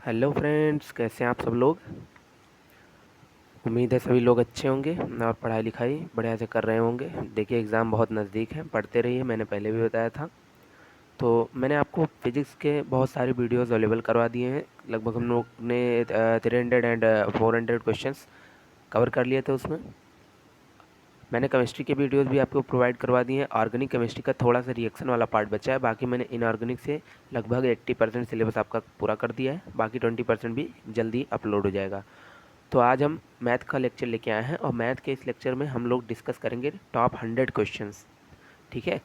Hello friends, कैसे हैं आप सब लोग। उम्मीद है सभी लोग अच्छे होंगे और पढ़ाई लिखाई बढ़िया से कर रहे होंगे। देखिए एग्ज़ाम बहुत नज़दीक है, पढ़ते रहिए। मैंने पहले भी बताया था। तो मैंने आपको फिजिक्स के बहुत सारे वीडियोस अवेलेबल करवा दिए हैं। लगभग हम लोग ने 300 एंड 400 क्वेश्चंस कवर कर लिए थे उसमें। मैंने केमिस्ट्री के वीडियोस भी आपको प्रोवाइड करवा दिए हैं। ऑर्गेनिक केमिस्ट्री का थोड़ा सा रिएक्शन वाला पार्ट बचा है, बाकी मैंने इनऑर्गेनिक से लगभग 80% सिलेबस आपका पूरा कर दिया है। बाकी 20% भी जल्दी अपलोड हो जाएगा। तो आज हम मैथ का लेक्चर लेके आए हैं और मैथ के इस लेक्चर में हम लोग डिस्कस करेंगे टॉप 100 क्वेश्चंस। ठीक है,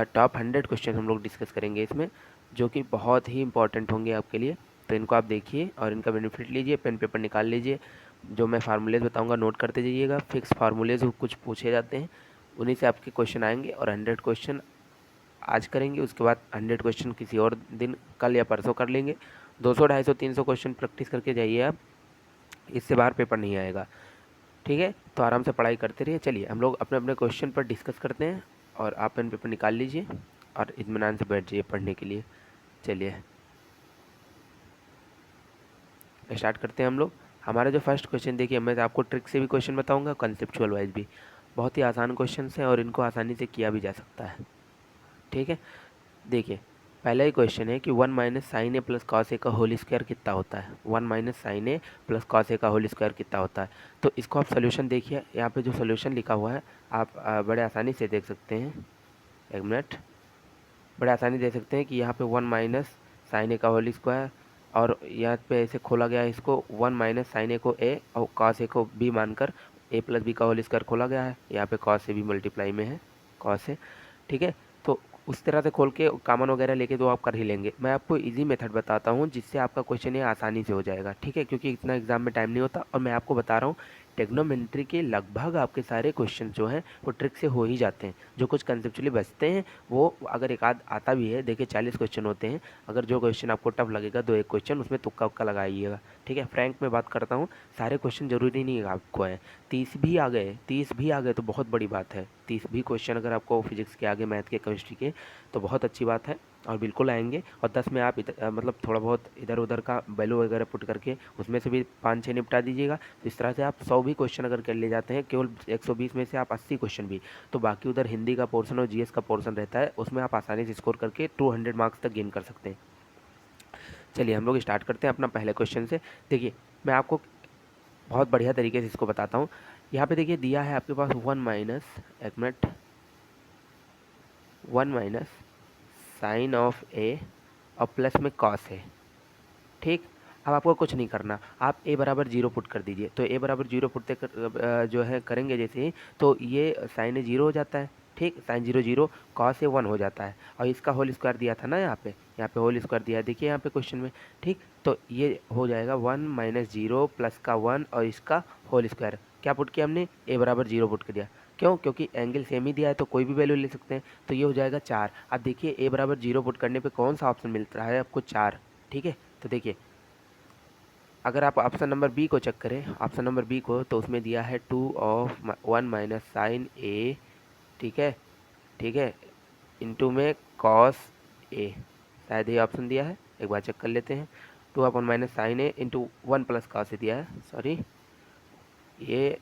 टॉप 100 क्वेश्चन हम लोग डिस्कस करेंगे इसमें, जो कि बहुत ही इंपॉर्टेंट होंगे आपके लिए। तो इनको आप देखिए और इनका बेनिफिट लीजिए, पेन पेपर निकाल लीजिए। जो मैं फार्मूलेज बताऊंगा नोट करते जाइएगा। फिक्स फार्मूलेज कुछ पूछे जाते हैं, उन्हीं से आपके क्वेश्चन आएंगे। और 100 क्वेश्चन आज करेंगे, उसके बाद 100 क्वेश्चन किसी और दिन, कल या परसों कर लेंगे। 200, 250, 300 क्वेश्चन प्रैक्टिस करके जाइए आप, इससे बाहर पेपर नहीं आएगा। ठीक है, तो आराम से पढ़ाई करते रहिए। चलिए हम लोग अपने अपने क्वेश्चन पर डिस्कस करते हैं और आप पेन पेपर निकाल लीजिए और इत्मीनान से बैठ जाइए पढ़ने के लिए। चलिए स्टार्ट करते हैं हम लोग। हमारा जो फर्स्ट क्वेश्चन, देखिए मैं आपको ट्रिक से भी क्वेश्चन बताऊंगा, कंसेप्चुअल वाइज भी। बहुत ही आसान क्वेश्चन है और इनको आसानी से किया भी जा सकता है। ठीक है, देखिए पहला ही क्वेश्चन है कि 1 माइनस साइन ए प्लस कॉस ए का होल स्क्वायर कितना होता है। 1 माइनस साइन ए प्लस कॉस ए का होल स्क्वायर कितना होता है। तो इसको आप सोल्यूशन देखिए, यहाँ पे जो सोल्यूशन लिखा हुआ है आप बड़े आसानी से देख सकते हैं। एक मिनट, बड़े आसानी देख सकते हैं कि यहाँ पे 1 माइनस साइन ए का होल स्क्वायर, और यहाँ पे ऐसे खोला गया है इसको, 1 माइनस साइन ए को ए और कॉस ए को बी मानकर ए प्लस बी का होल स्क्वायर खोला गया है। यहाँ पे कॉस ए भी मल्टीप्लाई में है, कॉस ए। ठीक है, तो उस तरह से खोल के कॉमन वगैरह लेके तो आप कर ही लेंगे। मैं आपको इजी मेथड बताता हूँ जिससे आपका क्वेश्चन ये आसानी से हो जाएगा। ठीक है, क्योंकि इतना एग्जाम में टाइम नहीं होता और मैं आपको बता रहा हूँ टेक्नोमेंट्री के लगभग आपके सारे क्वेश्चन जो हैं वो ट्रिक से हो ही जाते हैं। जो कुछ कंसेप्चुअली बचते हैं वो अगर एक आध आता भी है, देखिए 40 क्वेश्चन होते हैं। अगर जो क्वेश्चन आपको टफ लगेगा दो एक क्वेश्चन उसमें तुक्का उक्का लगाइएगा। ठीक है, फ्रैंक में बात करता हूँ, सारे क्वेश्चन जरूरी नहीं है आपको है। 30 भी आ गए, 30 भी आ गए तो बहुत बड़ी बात है। 30 भी क्वेश्चन अगर आपको फिजिक्स के आगे, मैथ के, केमिस्ट्री के, तो बहुत अच्छी बात है और बिल्कुल आएंगे। और 10 में आप मतलब थोड़ा बहुत इधर उधर का वैल्यू वगैरह पुट करके उसमें से भी 5-6 निपटा दीजिएगा। तो इस तरह से आप 100 भी क्वेश्चन अगर कर ले जाते हैं, केवल 120 में से आप 80 क्वेश्चन भी, तो बाकी उधर हिंदी का पोर्शन और जीएस का पोर्शन रहता है, उसमें आप आसानी से स्कोर करके 200 मार्क्स तक गेन कर सकते हैं। चलिए हम लोग स्टार्ट करते हैं अपना पहले क्वेश्चन से। देखिए मैं आपको बहुत बढ़िया तरीके से इसको बताता हूँ। यहाँ पे देखिए दिया है आपके पास 1 माइनस, एक मिनट, 1 माइनस साइन ऑफ ए और प्लस में कॉस है। ठीक, अब आपको कुछ नहीं करना, आप ए बराबर जीरो पुट कर दीजिए। तो ए बराबर जीरो पुट जो है करेंगे जैसे ही, तो ये साइन ए जीरो हो जाता है। ठीक, sine zero zero, cos A 1 हो जाता है। और इसका होल स्क्वायर दिया था ना, यहाँ पे होल स्क्वायर दिया है, देखिए यहाँ पे क्वेश्चन में। ठीक, तो ये हो जाएगा 1 माइनस जीरो प्लस का 1 और इसका होल स्क्वायर। क्या पुट किया हमने, ए बराबर जीरो पुट कर दिया। क्यों, क्योंकि एंगल सेम ही दिया है तो कोई भी वैल्यू ले सकते हैं। तो ये हो जाएगा 4। अब देखिए ए बराबर जीरो पुट करने पे कौन सा ऑप्शन मिलता है आपको, 4। ठीक है, तो देखिए अगर आप ऑप्शन नंबर बी को चेक करें, ऑप्शन नंबर बी को, तो उसमें दिया है 2 ऑफ 1 माइनस साइन ए। ठीक है, ठीक है, इंटू में कॉस ए, शायद ये ऑप्शन दिया है, एक बार चेक कर लेते हैं। 2 of 1 minus sine A into 1 plus cos A दिया है, सॉरी ये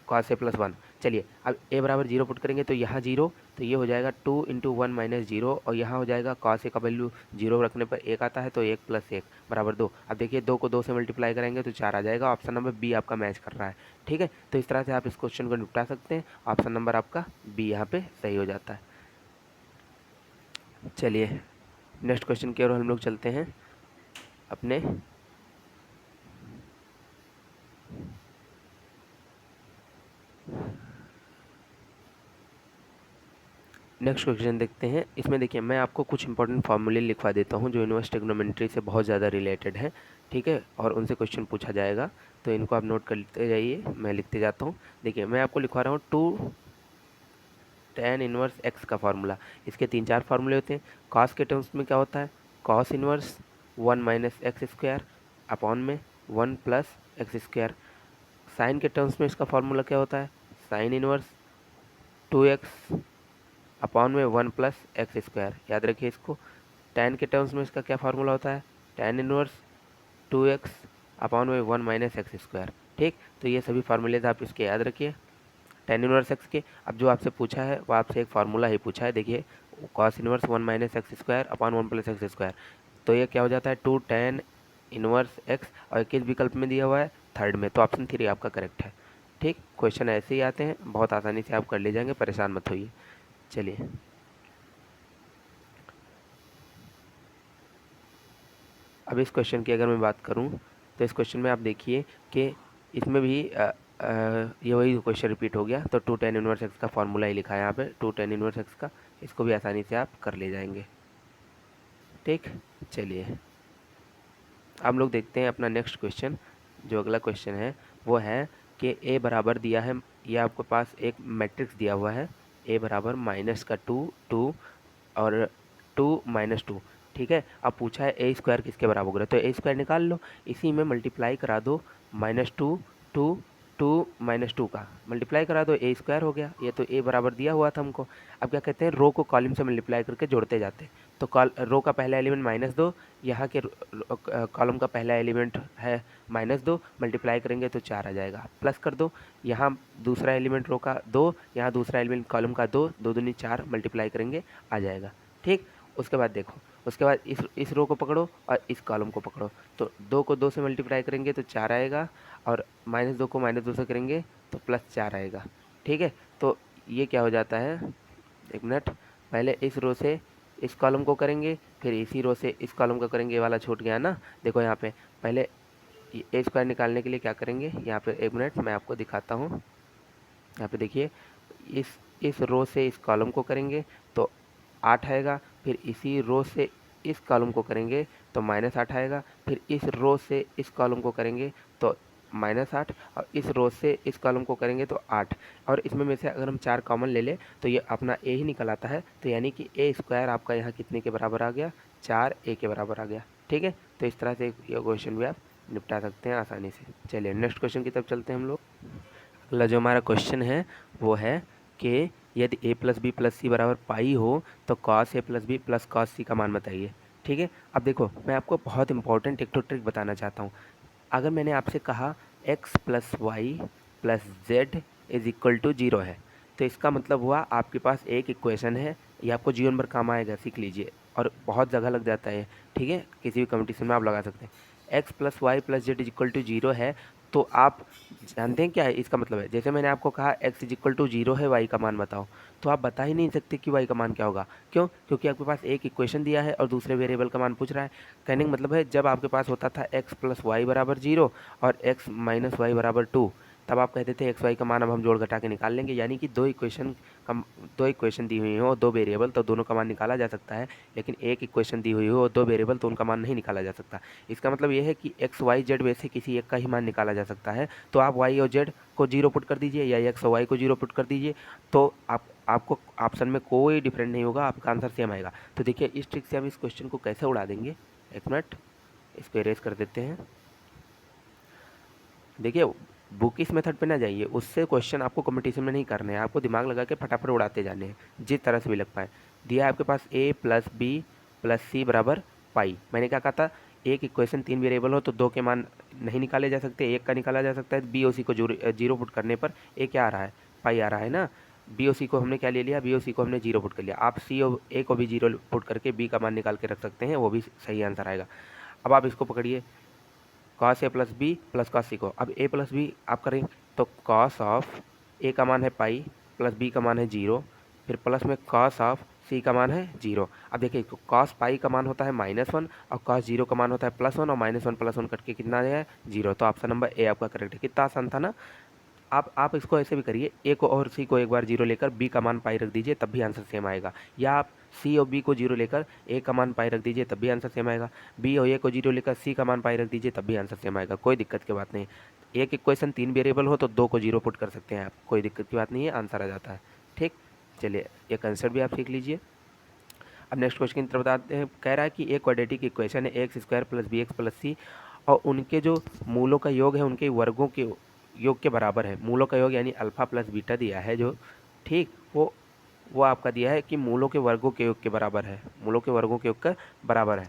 कॉस ए प्लस 1। चलिए अब ए बराबर जीरो पुट करेंगे तो यहाँ जीरो, तो ये हो जाएगा 2 इंटू 1 माइनस जीरो, और यहाँ हो जाएगा कॉस ए का वैल्यू जीरो रखने पर एक आता है, तो 1 प्लस 1 बराबर 2। अब देखिए 2 को 2 से मल्टीप्लाई करेंगे तो 4 आ जाएगा। ऑप्शन नंबर बी आपका मैच कर रहा है। ठीक है, तो इस तरह से आप इस क्वेश्चन को निपटा सकते हैं। ऑप्शन नंबर आपका बी यहाँ पे सही हो जाता है। चलिए नेक्स्ट क्वेश्चन की ओर हम लोग चलते हैं अपने। नेक्स्ट क्वेश्चन देखते हैं। इसमें देखिए मैं आपको कुछ इंपॉर्टेंट फार्मूले लिखवा देता हूँ जो इनवर्स ट्रिग्नोमेट्री से बहुत ज़्यादा रिलेटेड है। ठीक है, और उनसे क्वेश्चन पूछा जाएगा, तो इनको आप नोट करते जाइए, मैं लिखते जाता हूँ। देखिए मैं आपको लिखवा रहा हूँ 2 tan इनवर्स एक्स का फार्मूला। इसके 3-4 फार्मूले होते हैं। कॉस के टर्म्स में क्या होता है, cos inverse 1 minus x square upon में 1 प्लस एक्स स्क्वायर। साइन के टर्म्स में इसका फार्मूला क्या होता है, साइन इनवर्स 2x अपॉन में 1 प्लस एक्स स्क्वायर, याद रखिए इसको। tan के टर्म्स में इसका क्या फार्मूला होता है, tan इनवर्स 2x अपॉन में 1 माइनस एक्स स्क्वायर। ठीक, तो ये सभी फार्मूलेज आप इसके याद रखिए tan इनवर्स एक्स के। अब जो आपसे पूछा है वो आपसे एक फार्मूला ही पूछा है, देखिए cos inverse 1 minus x square upon 1 plus x square. तो ये क्या हो जाता है 2 tan इनवर्स एक्स, और किस विकल्प में दिया हुआ है, थर्ड में, तो ऑप्शन 3 आपका करेक्ट है। ठीक, क्वेश्चन ऐसे ही आते हैं, बहुत आसानी से आप कर ले जाएंगे, परेशान मत होइए। चलिए अब इस क्वेश्चन की अगर मैं बात करूं तो इस क्वेश्चन में आप देखिए कि इसमें भी ये वही क्वेश्चन रिपीट हो गया। तो 2 tan इनवर्स एक्स का फॉर्मूला ही लिखा है यहाँ पे 2 tan इनवर्स एक्स का, इसको भी आसानी से आप कर ले जाएंगे। ठीक, चलिए हम लोग देखते हैं अपना नेक्स्ट क्वेश्चन। जो अगला क्वेश्चन है वो है कि ए बराबर दिया है, ये आपके पास एक मैट्रिक्स दिया हुआ है, ए बराबर माइनस का 2 और 2 - 2। ठीक है, अब पूछा है ए स्क्वायर किसके बराबर होगा, तो ए स्क्वायर निकाल लो, इसी में मल्टीप्लाई करा दो -2 2 2 - 2 का मल्टीप्लाई करा दो, ए स्क्वायर हो गया। ये तो ए बराबर दिया हुआ था हमको। अब क्या कहते हैं, रो को कॉलम से मल्टीप्लाई करके जोड़ते जाते हैं। तो रो का पहला एलिमेंट -2, यहाँ के कॉलम का पहला एलिमेंट है -2, मल्टीप्लाई करेंगे तो 4 आ जाएगा, प्लस कर दो, यहाँ दूसरा एलिमेंट रो का 2, यहाँ दूसरा एलिमेंट कॉलम का 2, 2 दूनी 4, मल्टीप्लाई करेंगे आ जाएगा। ठीक, उसके बाद देखो, उसके बाद इस रो को पकड़ो और इस कॉलम को पकड़ो, तो 2 को 2 से मल्टीप्लाई करेंगे तो 4 आएगा, और -2 को -2 से करेंगे तो +4 आएगा। ठीक है, तो ये क्या हो जाता है, एक मिनट, पहले इस रो से इस कॉलम को करेंगे, फिर इसी रो से इस कॉलम को करेंगे, ये वाला छूट गया ना। देखो यहाँ पे पहले ए स्क्वायर निकालने के लिए क्या करेंगे, यहाँ पे एक मिनट मैं आपको दिखाता हूँ। यहाँ पे देखिए, इस रो से इस कॉलम को करेंगे तो 8 आएगा, फिर इसी रो से इस कॉलम को करेंगे तो -8 आएगा, फिर इस रो से इस कॉलम को करेंगे तो -8, और इस रो से इस कॉलम को करेंगे तो 8, और इसमें में से अगर हम 4 कॉमन ले लें तो ये अपना ए ही निकल आता है। तो यानी कि ए स्क्वायर आपका यहाँ कितने के बराबर आ गया, 4 ए के बराबर आ गया। ठीक है, तो इस तरह से ये क्वेश्चन भी आप निपटा सकते हैं आसानी से। चलिए नेक्स्ट क्वेश्चन की तरफ चलते हैं हम लोग। अगला जो हमारा क्वेश्चन है वो है कि यदि a plus B plus C बराबर पाई हो तो cos a plus B plus cos C का मान बताइए। ठीक है, अब देखो मैं आपको बहुत इंपॉर्टेंट एक तो ट्रिक बताना चाहता हूँ। अगर मैंने आपसे कहा x plus Y plus Z is equal to 0 है, तो इसका मतलब हुआ आपके पास एक इक्वेशन है, ये आपको जीवन भर काम आएगा, सीख लीजिए, और बहुत जगह लग जाता है। ठीक है, किसी भी कंपटीशन में आप लगा सकते हैं। x plus Y plus Z is equal to 0 है, तो आप जानते हैं क्या है इसका मतलब है, जैसे मैंने आपको कहा x इज इक्वल टू 0 है, y का मान बताओ, तो आप बता ही नहीं सकते कि y का मान क्या होगा। क्यों? क्योंकि आपके पास एक इक्वेशन दिया है और दूसरे वेरिएबल का मान पूछ रहा है। कहने का मतलब है जब आपके पास होता था x प्लस वाई बराबर 0 और x माइनस वाई बराबर 2, तब आप कहते थे एक्स वाई का मान अब हम जोड़ घटा के निकाल लेंगे, यानी कि दो इक्वेशन दी हुई हो, दो वेरिएबल, तो दोनों का मान निकाला जा सकता है। लेकिन एक इक्वेशन दी हुई हो, दो वेरिएबल, तो उनका मान नहीं निकाला जा सकता। इसका मतलब ये है कि एक्स वाई जेड में से किसी एक का ही मान निकाला जा सकता है। तो आप वाई और जेड को 0 पुट कर दीजिए, या एक्स और वाई को 0 पुट कर दीजिए, तो आपको ऑप्शन में कोई डिफरेंट नहीं होगा, आपका आंसर सेम आएगा। तो देखिए इस ट्रिक से हम इस क्वेश्चन को कैसे उड़ा देंगे, एक मिनट इसको इरेज कर देते हैं। देखिए बुक इस मेथड पे ना जाइए, उससे क्वेश्चन आपको कंपटीशन में नहीं करने हैं, आपको दिमाग लगा के फटाफट उड़ाते जाने हैं, जिस तरह से भी लग पाए। दिया है आपके पास a plus B plus C बराबर पाई। मैंने क्या कहा था, एक इक्वेशन 3 वेरिएबल हो तो 2 के मान नहीं निकाले जा सकते, एक का निकाला जा सकता है। बी ओ सी को 0 पुट करने पर ए क्या आ रहा है, पाई आ रहा है ना। बी ओ सी को हमने क्या ले लिया, बी ओ सी को हमने 0 पुट कर लिया। आप सी ओ ए को भी 0 पुट करके बी का मान निकाल के रख सकते हैं, वो भी सही आंसर आएगा। अब आप इसको पकड़िए, cos A plus B plus cos सी को, अब ए प्लस बी आप करें तो कॉस ऑफ ए का मान है पाई प्लस बी का मान है 0, फिर प्लस में कॉस ऑफ सी का मान है 0। अब देखिए कॉस पाई का मान होता है -1 और कॉस 0 का मान होता है +1, और -1 +1 कट के कितना है 0। तो ऑप्शन नंबर ए आपका करेक्ट है। कितना आसान था ना। आप इसको ऐसे भी करिए, ए को और सी को एक बार 0 लेकर बी का मान पाई रख दीजिए, तब भी आंसर सेम आएगा। या आप सी और बी को 0 लेकर ए का मान पाई रख दीजिए, तब भी आंसर सेम आएगा। बी और ए को 0 लेकर सी का मान पाई रख दीजिए, तब भी आंसर सेम आएगा, कोई दिक्कत की बात नहीं। एक इक्वेशन 3 वेरिएबल हो तो 2 को 0 पुट कर सकते हैं आप, कोई दिक्कत की बात नहीं है, आंसर आ जाता है। ठीक, चलिए ये कंसेप्ट भी आप सीख लीजिए। अब नेक्स्ट क्वेश्चन की तरफ बताते हैं। कह रहा है कि एक क्वाड्रेटिक इक्वेशन है x square plus B X plus C, और उनके जो मूलों का योग है उनके वर्गों के योग के बराबर है। मूलों का योग यानी अल्फा प्लस बीटा दिया है जो, ठीक, वो आपका दिया है कि मूलों के वर्गों के योग के बराबर है, मूलों के वर्गों के योग का बराबर है।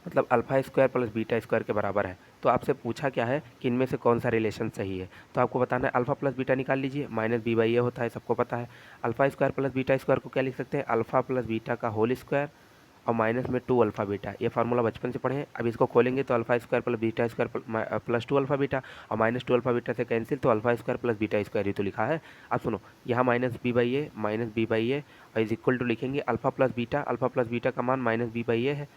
मतलब alpha square plus beta square के बराबर है। तो आपसे पूछा क्या है कि इनमें से कौन सा रिलेशन सही है, तो आपको बताना है अल्फ़ा प्लस बीटा निकाल लीजिए, माइनस बी बाई ए होता है, सबको पता है। Alpha square plus beta square को क्या लिख सकते हैं, अल्फ़ा प्लस बीटा का होल स्क्वायर और माइनस में 2 अल्फ़ा बीटा। ये फार्मूला बचपन से पढ़े हैं। अब इसको खोलेंगे तो alpha square plus beta square plus 2 alpha beta और माइनस 2 अल्फ़ा बीटा से कैंसिल, तो alpha square plus beta square ही तो लिखा है। अब सुनो, यहाँ माइनस बी बाई ए और इज इक्वल टू लिखेंगे अल्फ़ा प्लस बीटा का मान माइनस बी बाई ए है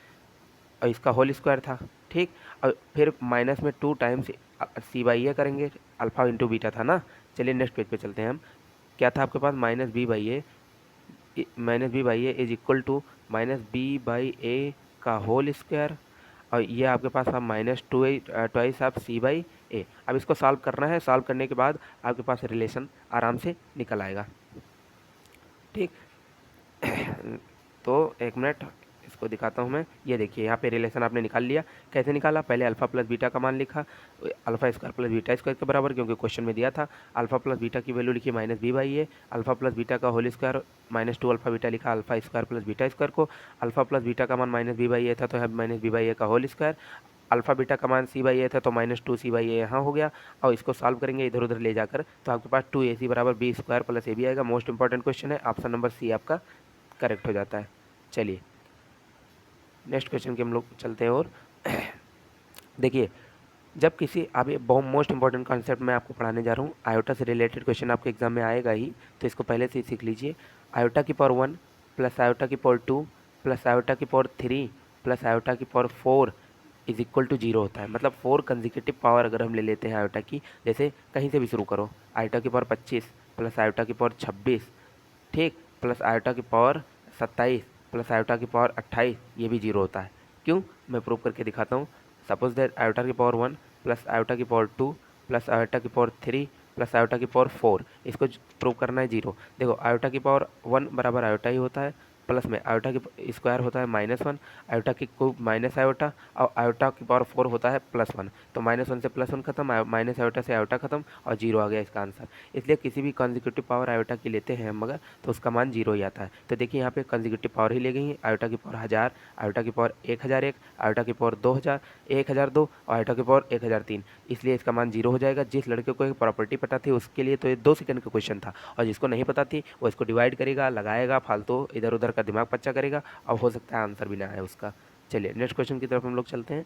और इसका होल स्क्वायर था, ठीक। और फिर माइनस में 2 टाइम्स सी बाई ए करेंगे, अल्फ़ा इंटू बीटा था ना। चलिए नेक्स्ट पेज पे चलते हैं हम। क्या था आपके पास, minus B by A is equal to minus B by A का होल स्क्वायर और ये आपके पास अब minus twice of C by A. अब इसको सॉल्व करना है, सॉल्व करने के बाद आपके पास रिलेशन आराम से निकल आएगा, ठीक। तो एक मिनट इसको दिखाता हूँ मैं। ये देखिए यहाँ पे रिलेशन आपने निकाल लिया। कैसे निकाला, पहले अल्फ़ा प्लस बीटा का मान लिखा, alpha square plus beta square के बराबर, क्योंकि क्वेश्चन में दिया था। अल्फ़ा प्लस बीटा की वैल्यू लिखी minus B by A, alpha plus beta का whole square minus 2 alpha beta लिखा alpha square plus beta square को। अल्फ़ा प्लस बीटा का मान माइनस बी बाई ए था तो यहाँ माइनस बी बाई ए का होल स्क्वायर, अल्फ़ा बीटा का मान सी बाई ए था तो माइनस 2 सी बाई ए यहाँ हो गया। और इसको सॉल्व करेंगे इधर उधर ले जाकर तो आपके पास 2 ए सी बराबर B square plus A B आएगा। मोस्ट इंपॉर्टेंट क्वेश्चन है, ऑप्शन नंबर सी आपका करेक्ट हो जाता है। चलिए नेक्स्ट क्वेश्चन के हम लोग चलते हैं। और देखिए, जब किसी अब ये बहुत मोस्ट इंपॉर्टेंट कॉन्सेप्ट मैं आपको पढ़ाने जा रहा हूँ, आयोटा से रिलेटेड क्वेश्चन आपके एग्जाम में आएगा ही, तो इसको पहले से ही सीख लीजिए। आयोटा की पावर 1 प्लस आयोटा की पावर 2 प्लस आयोटा की पावर 3 प्लस आयोटा की पावर 4 इज इक्वल टू 0 होता है। मतलब 4 कंजिक्यूटिव पावर अगर हम ले लेते हैं आयोटा की, जैसे कहीं से भी शुरू करो, आयोटा की पावर 25 प्लस आयोटा की पावर 26, ठीक, प्लस आयोटा की पावर 27 प्लस आयोटा की पावर 28, ये भी 0 होता है। क्यों, मैं प्रूव करके दिखाता हूँ। सपोज दैट आयोटा की पावर 1 प्लस आयोटा की पावर 2 प्लस आयोटा की पावर 3 प्लस आयोटा की पावर 4, इसको प्रूव करना है 0। देखो आयोटा की पावर 1 बराबर आयोटा ही होता है, प्लस में आयोटा की स्क्वायर होता है -1, आयोटा की क्यूब माइनस आयोटा और आयोटा की पावर 4 होता है +1। तो -1 से +1 खत्म, माइनस आयोटा से आयोटा खत्म और 0 आ गया इसका आंसर। इसलिए किसी भी कॉन्जिक्यूटिव पावर आयोटा की लेते हैं हम अगर, तो उसका मान 0 ही आता है। तो देखिए यहाँ पे कॉन्जिक्यूटिव पावर ही ले गई है, आयोटा की पावर 1000, आयोटा की पावर 1001, आयोटा की पावर 2000, 1002 और आयोटा की पावर 1003, इसलिए इसका मान 0 हो जाएगा। जिस लड़के को एक प्रॉपर्टी पता थी उसके लिए तो ये 2 सेकंड का क्वेश्चन था, और जिसको नहीं पता थी वो इसको डिवाइड करेगा, लगाएगा, फालतू इधर उधर का दिमाग पच्चा करेगा, और हो सकता है आंसर भी ना आए उसका। चलिए नेक्स्ट क्वेश्चन की तरफ हम लोग चलते हैं।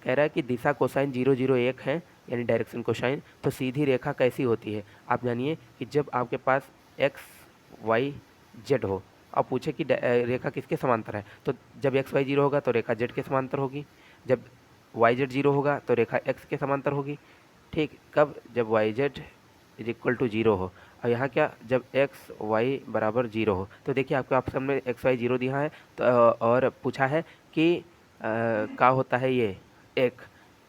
कह रहा है कि दिशा कोसाइन 001 है, यानी डायरेक्शन कोसाइन, तो सीधी रेखा कैसी होती है। आप जानिए कि जब आपके पास एक्स वाई जेड हो और पूछे कि रेखा किसके समांतर है, तो जब एक्स वाई 0 होगा तो रेखा जेड के समांतर होगी, जब वाई जेड 0 होगा तो रेखा एक्स के समांतर होगी, ठीक। कब, जब Y Z is equal to 0 हो, और यहाँ क्या, जब एक्स वाई बराबर 0 हो। तो देखिए आपके ऑप्शन में एक्स वाई 0 दिया है, तो और पूछा है कि क्या होता है ये एक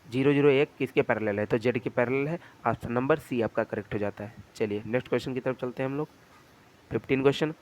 001 किसके पैरेलल है, तो जेड के पैरेलल है। ऑप्शन नंबर सी आपका करेक्ट हो जाता है। चलिए नेक्स्ट क्वेश्चन की तरफ चलते हैं हम लोग। 15 क्वेश्चन,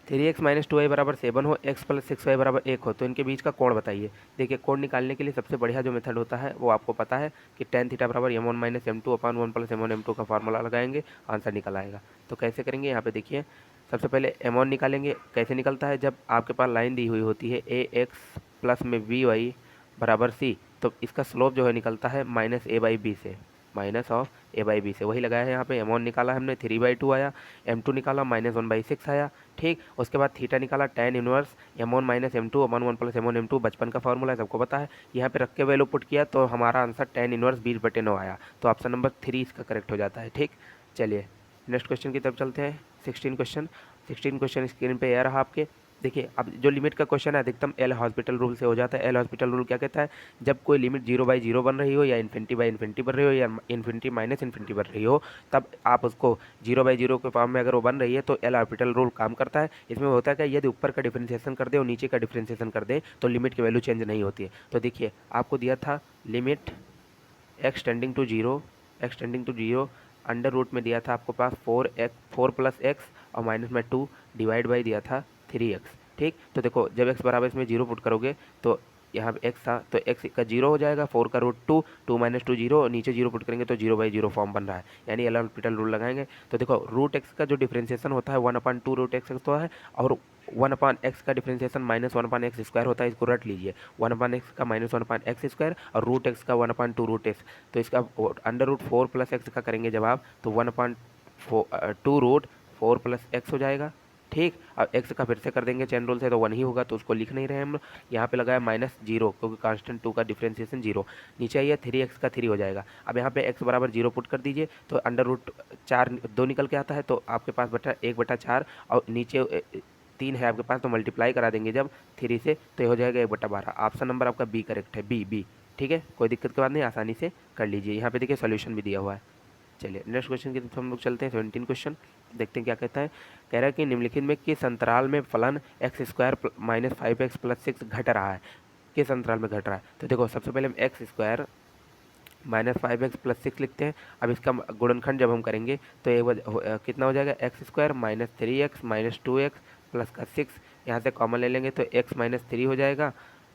3x माइनस 2y बराबर 7 हो, x प्लस 6y बराबर 1 हो, तो इनके बीच का कोण बताइए। देखिए कोण निकालने के लिए सबसे बढ़िया जो मेथड होता है वो आपको पता है कि tan थीटा बराबर m1 minus m2 upon 1 plus m1 m2 का फार्मूला लगाएंगे, आंसर निकल आएगा। तो कैसे करेंगे, यहाँ पे देखिए सबसे पहले m1 निकालेंगे। कैसे निकलता है, जब आपके पास लाइन दी हुई होती है ax प्लस में by बराबर c, तो इसका स्लोप जो है निकलता है माइनस a बाई बी से, minus of a by B से, वही लगाया है यहाँ पे। m1 निकाला हमने 3/2 आया, m2 निकाला -1/6 आया, ठीक। उसके बाद थीटा निकाला tan inverse m1 minus m2 upon 1 plus m1 m2, बचपन का फार्मूला है सबको पता है। यहाँ पे रख के वैल्यू पुट किया तो हमारा आंसर tan इनवर्स 20/9 आया, तो ऑप्शन नंबर 3 इसका करेक्ट हो जाता है, ठीक। चलिए नेक्स्ट क्वेश्चन की तरफ चलते हैं। 16 क्वेश्चन स्क्रीन पे आ रहा आपके। देखिए अब जो लिमिट का क्वेश्चन है अधिकतम एल हॉस्पिटल रूल से हो जाता है। एल हॉस्पिटल रूल क्या कहता है, जब कोई लिमिट 0/0 बन रही हो या इन्फिनिटी बाई इन्फिनिटी बन रही हो या इन्फिनिटी माइनस इन्फिनिटी बन रही हो, तब आप उसको 0/0 के फॉर्म में अगर वो बन रही है तो एल हॉस्पिटल रूल काम करता है। इसमें होता है कि यदि ऊपर का डिफ्रेंसिएशन कर दे और नीचे का डिफ्रेंसिएशन कर दे तो लिमिट की वैल्यू चेंज नहीं होती है। तो देखिए आपको दिया था limit X tending to zero, under root में दिया था आपको पास 4 प्लस एक्स और माइनस में 2 डिवाइड बाई दिया था 3x, ठीक। तो देखो जब x बराबर इसमें 0 पुट करोगे तो यहाँ पे x था तो x का 0 हो जाएगा, 4 का रूट 2, 2 माइनस 2 0, नीचे 0 पुट करेंगे तो 0/0 फॉर्म बन रहा है, यानी एल हॉस्पिटल रूल लगाएंगे तो देखो रूट एक्स का जो डिफ्रेंसिएशन होता है 1/2 रूट एक्स होता है, और 1/x का डिफ्रेंसिएशन -1/x² होता है। इसको रट लीजिए, 1/x का -1/x² और रूट एक्स का 1/2 रूट एक्स, तो इसका √4 + x का करेंगे जब आप तो 1/2 रूट 4 + x हो जाएगा। ठीक, अब x का फिर से कर देंगे चेन रूल से तो 1 ही होगा, तो उसको लिख नहीं रहे हम। यहाँ पे लगाया -0 क्योंकि कांस्टेंट 2 का डिफ्रेंसिएशन 0, नीचे आइए 3x का 3 हो जाएगा। अब यहाँ पे x बराबर 0 पुट कर दीजिए तो √4 2 निकल के आता है, तो आपके पास बटा 1/4 और नीचे 3 है आपके पास, तो मल्टीप्लाई करा देंगे जब 3 से तो ये हो जाएगा 1/12। ऑप्शन नंबर आपका बी करेक्ट है, बी। ठीक है, कोई दिक्कत की बात नहीं, आसानी से कर लीजिए। यहाँ पे देखिए सोल्यूशन भी दिया हुआ है। चलिए नेक्स्ट क्वेश्चन की तरफ हम लोग चलते हैं। 17 क्वेश्चन देखते हैं क्या कहता है। कह रहा है कि निम्नलिखित में किस अंतराल में फलन x² - 5x + 6 घट रहा है, किस अंतराल में घट रहा है। तो देखो सबसे पहले हम x² - 5x + 6 लिखते हैं। अब इसका गुणनखंड जब हम करेंगे तो ये कितना हो जाएगा, x² - 3x - 2x प्लस का 6, यहाँ से कॉमन ले लेंगे तो x - 3 हो जाएगा।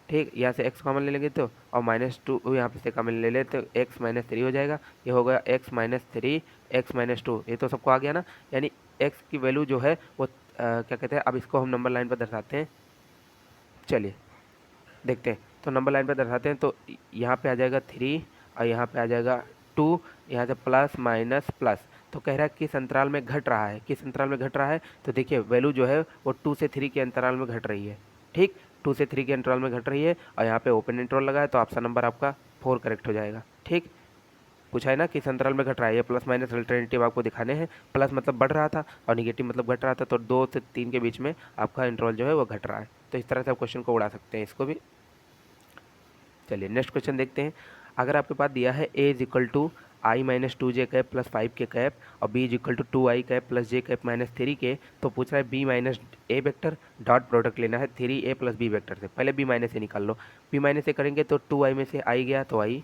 ठीक, यहाँ से x कॉमन ले लेंगे तो और -2 यहाँ पे से कॉमन ले ले तो x - 3 हो जाएगा। ये हो गया x - 3 x - 2, ये तो सबको आ गया ना, यानी x की वैल्यू जो है वो क्या कहते हैं। अब इसको हम नंबर लाइन पर दर्शाते हैं, चलिए देखते हैं। तो नंबर लाइन पर दर्शाते हैं तो यहाँ पे आ जाएगा 3 और यहाँ पे आ जाएगा 2, यहाँ से प्लस माइनस प्लस। तो कह रहा है किस अंतराल में घट रहा है, किस अंतराल में घट रहा है। तो देखिए वैल्यू जो है वो 2 से 3 के अंतराल में घट रही है। ठीक, 2 से 3 के अंतराल में घट रही है और यहाँ पे ओपन इंटरवल लगा है, तो ऑप्शन नंबर आपका 4 करेक्ट हो जाएगा। ठीक, पूछा है ना किस अंतराल में घट रहा है, ये प्लस माइनस अल्टरनेटिव आपको दिखाने हैं। प्लस मतलब बढ़ रहा था और निगेटिव मतलब घट रहा था, तो 2 से 3 के बीच में आपका इंटरवल जो है वो घट रहा है। तो इस तरह से आप क्वेश्चन को उड़ा सकते हैं इसको भी। चलिए नेक्स्ट क्वेश्चन देखते हैं। अगर आपके पास दिया है a = i - 2j cap + 5k cap और b = 2i cap + j cap - 3k, तो पूछ रहा है b - a vector dot product लेना है 3a + b वेक्टर से। पहले b - a निकाल लो, b - a करेंगे तो 2i में से i गया तो i,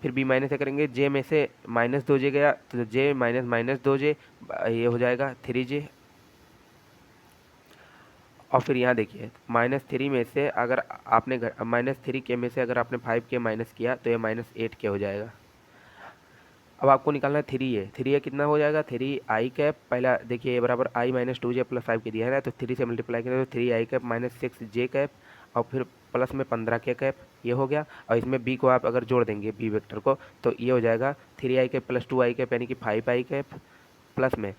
फिर b - a करेंगे j में से -2j गया तो j - -2j, ये हो जाएगा 3j। और फिर यहाँ देखिए -3 में से अगर आपने -3k में से अगर आपने 5k माइनस किया तो ये -8k हो जाएगा। अब आपको निकालना है 3a, 3a कितना हो जाएगा, 3i कैप, पहला देखिए बराबर i - 2j + 5 के दिया है ना, तो 3 से मल्टीप्लाई करें तो 3i कैप - 6j कैप और फिर प्लस में 15k कैप, ये हो गया। और इसमें b को आप अगर जोड़ देंगे b वेक्टर को तो ये हो जाएगा 3i कैप + 2i कैप यानी कि 5i कैप प्लस में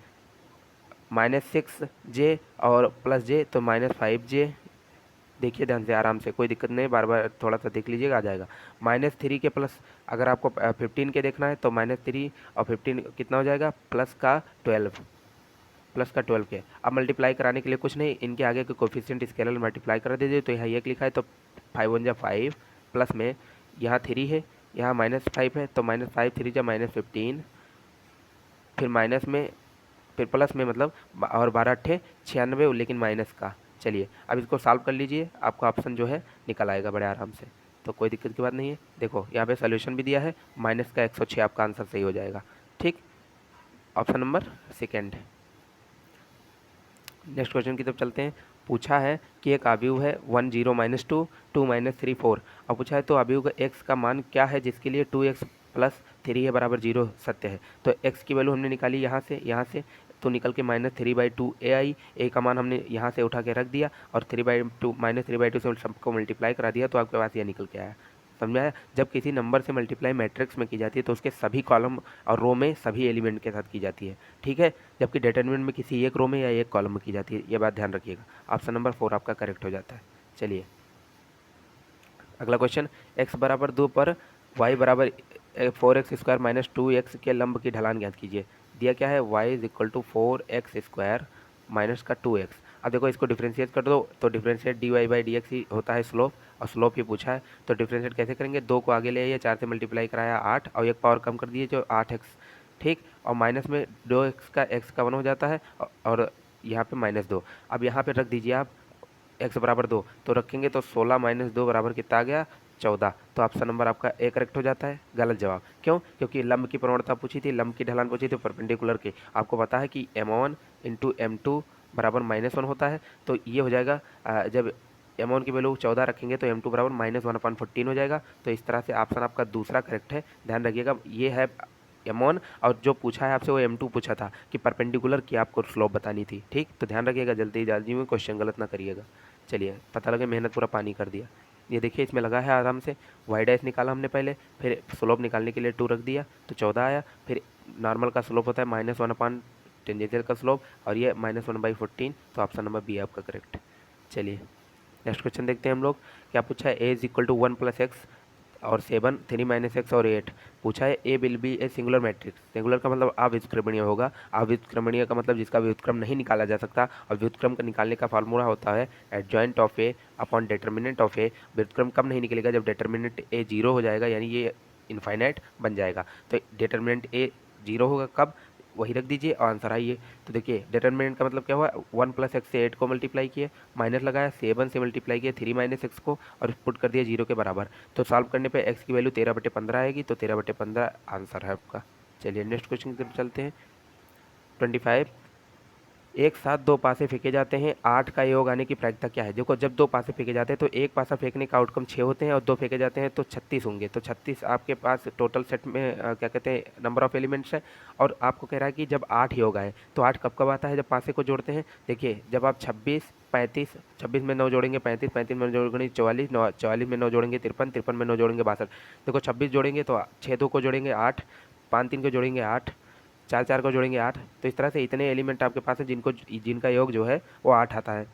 -6j और प्लस j तो -5j। देखिए ध्यान से आराम से, कोई दिक्कत नहीं, बार बार थोड़ा सा देख लीजिएगा, आ जाएगा। -3 के प्लस अगर आपको 15 के देखना है तो -3 और 15 कितना हो जाएगा, +12 के। अब मल्टीप्लाई कराने के लिए कुछ नहीं, इनके आगे के कोफिशिएंट स्केलर मल्टीप्लाई कर दीजिए, तो यहाँ एक लिखा है तो 5 × 5 प्लस में यहाँ 3 है, यहाँ -5 है तो -5 3 × -15, फिर माइनस में फिर प्लस में मतलब और 12 × 96 लेकिन माइनस का। चलिए अब इसको सॉल्व कर लीजिए, आपका ऑप्शन जो है निकल आएगा बड़े आराम से, तो कोई दिक्कत की बात नहीं है। देखो यहाँ पे सोल्यूशन भी दिया है, माइनस का 106 आपका आंसर सही हो जाएगा। ठीक, option number second. Next question की तरफ चलते हैं। पूछा है कि एक अवयव है 1 0 - 2 2 - 3 4, और पूछा है तो अवयव का x का मान क्या है जिसके लिए 2x + 3 है बराबर 0 सत्य है। तो x की वैल्यू हमने निकाली यहाँ से तो निकल के -3/2 a आई, a का मान हमने यहाँ से उठा के रख दिया और 3/2 -3/2 से सबको मल्टीप्लाई करा दिया, तो आपके पास ये निकल के आया। समझ में आया। जब किसी नंबर से मल्टीप्लाई मैट्रिक्स में की जाती है तो उसके सभी कॉलम और रो में सभी एलिमेंट के साथ की जाती है। ठीक है, जबकि डिटरमिनेंट में किसी एक रो में या एक कॉलम में की जाती है, ये बात ध्यान रखिएगा। ऑप्शन नंबर 4 आपका करेक्ट हो जाता है। चलिए अगला क्वेश्चन, x बराबर 2 पर y बराबर 4x² - 2x के लंब की ढलान ज्ञात कीजिए। दिया क्या है, y = 4x² - 2x। अब देखो इसको डिफ्रेंशिएट कर दो तो डिफ्रेंशिएट dy/dx ही होता है स्लोप, और स्लोप ही पूछा है तो डिफ्रेंशिएट कैसे करेंगे, 2 को आगे ले आइए, 4 से मल्टीप्लाई कराया 8 और एक पावर कम कर दिए जो 8x। ठीक, और माइनस में 2x का x का 1 हो जाता है और यहाँ पे -2। अब यहाँ पे रख दीजिए आप x बराबर 2, तो रखेंगे तो 16 - 2 बराबर कितना आ गया, 14। तो ऑप्शन नंबर आपका ए करेक्ट हो जाता है। गलत जवाब, क्यों, क्योंकि लंब की प्रवणता पूछी थी, लंब की ढलान पूछी थी परपेंडिकुलर की। आपको पता है कि m1 × m2 बराबर -1 होता है, तो ये हो जाएगा जब M1 की वैल्यू 14 रखेंगे तो M2 बराबर -1/14 हो जाएगा। तो इस तरह से ऑप्शन आपका दूसरा करेक्ट है। ध्यान रखिएगा, ये है M1 और जो पूछा है आपसे वो M2 पूछा था कि परपेंडिकुलर की आपको स्लोप बतानी थी। ठीक, तो ध्यान रखिएगा, जल्दी जल्दी में क्वेश्चन गलत ना करिएगा। चलिए, पता लगे मेहनत पूरा पानी कर दिया। ये देखिए इसमें लगा है आराम से, वाई डैश निकाला हमने पहले, फिर स्लोप निकालने के लिए 2 रख दिया तो 14 आया। फिर नॉर्मल का स्लोप होता है -1 टेंजेंशियल का स्लोप, और ये -1/14, तो ऑप्शन नंबर बी है आपका करेक्ट। चलिए नेक्स्ट क्वेश्चन देखते हैं हम लोग। क्या पूछा है, a = 1 + x और 7, 3 - x और 8। पूछा है A will be a singular matrix. Singular का मतलब अव्युत्क्रमणीय होगा। अव्युत्क्रमणीय का मतलब जिसका व्युत्क्रम नहीं निकाला जा सकता, और व्युत्क्रम का निकालने का फार्मूला होता है adjoint of A upon determinant of A. व्युत्क्रम कब नहीं निकलेगा, जब डिटर्मिनेंट ए 0 हो जाएगा, यानी ये इनफाइनाइट बन जाएगा। तो डिटर्मिनेंट ए 0 होगा कब, वही रख दीजिए और आंसर आइए। तो देखिए डिटर्मिनेंट का मतलब क्या हुआ, 1 + x से 8 को मल्टीप्लाई किए, माइनस लगाया, 7 से मल्टीप्लाई किए 3 - x को, और पुट कर दिया 0 के बराबर। तो सॉल्व करने पे x की वैल्यू 13/15 आएगी, तो 13/15 आंसर है आपका। चलिए नेक्स्ट क्वेश्चन की तरफ चलते हैं। 25, एक साथ 2 पासे फेंके जाते हैं, 8 का योग आने की प्रायिकता क्या है। देखो जब 2 पासे फेंके जाते हैं तो एक पासा फेंकने का आउटकम 6 होते हैं, और 2 फेंके जाते हैं तो 36 होंगे। तो 36 आपके पास टोटल सेट में क्या कहते हैं नंबर ऑफ एलिमेंट्स है। और आपको कह रहा है कि जब 8 योग आए तो 8 कब कब आता है, जब पासे को जोड़ते हैं। देखिए जब आप 26, 35, 26 में 9 जोड़ेंगे 35, 35 में 9 जोड़ेंगे 44, 44 में 9 जोड़ेंगे 53, 53 में 9 जोड़ेंगे 62। देखो 26 जोड़ेंगे तो 6 2 को जोड़ेंगे 8, 5 3 को जोड़ेंगे 8, 4 4 को जोड़ेंगे 8। तो इस तरह से इतने एलिमेंट आपके पास है जिनका योग जो है वो 8 आता है।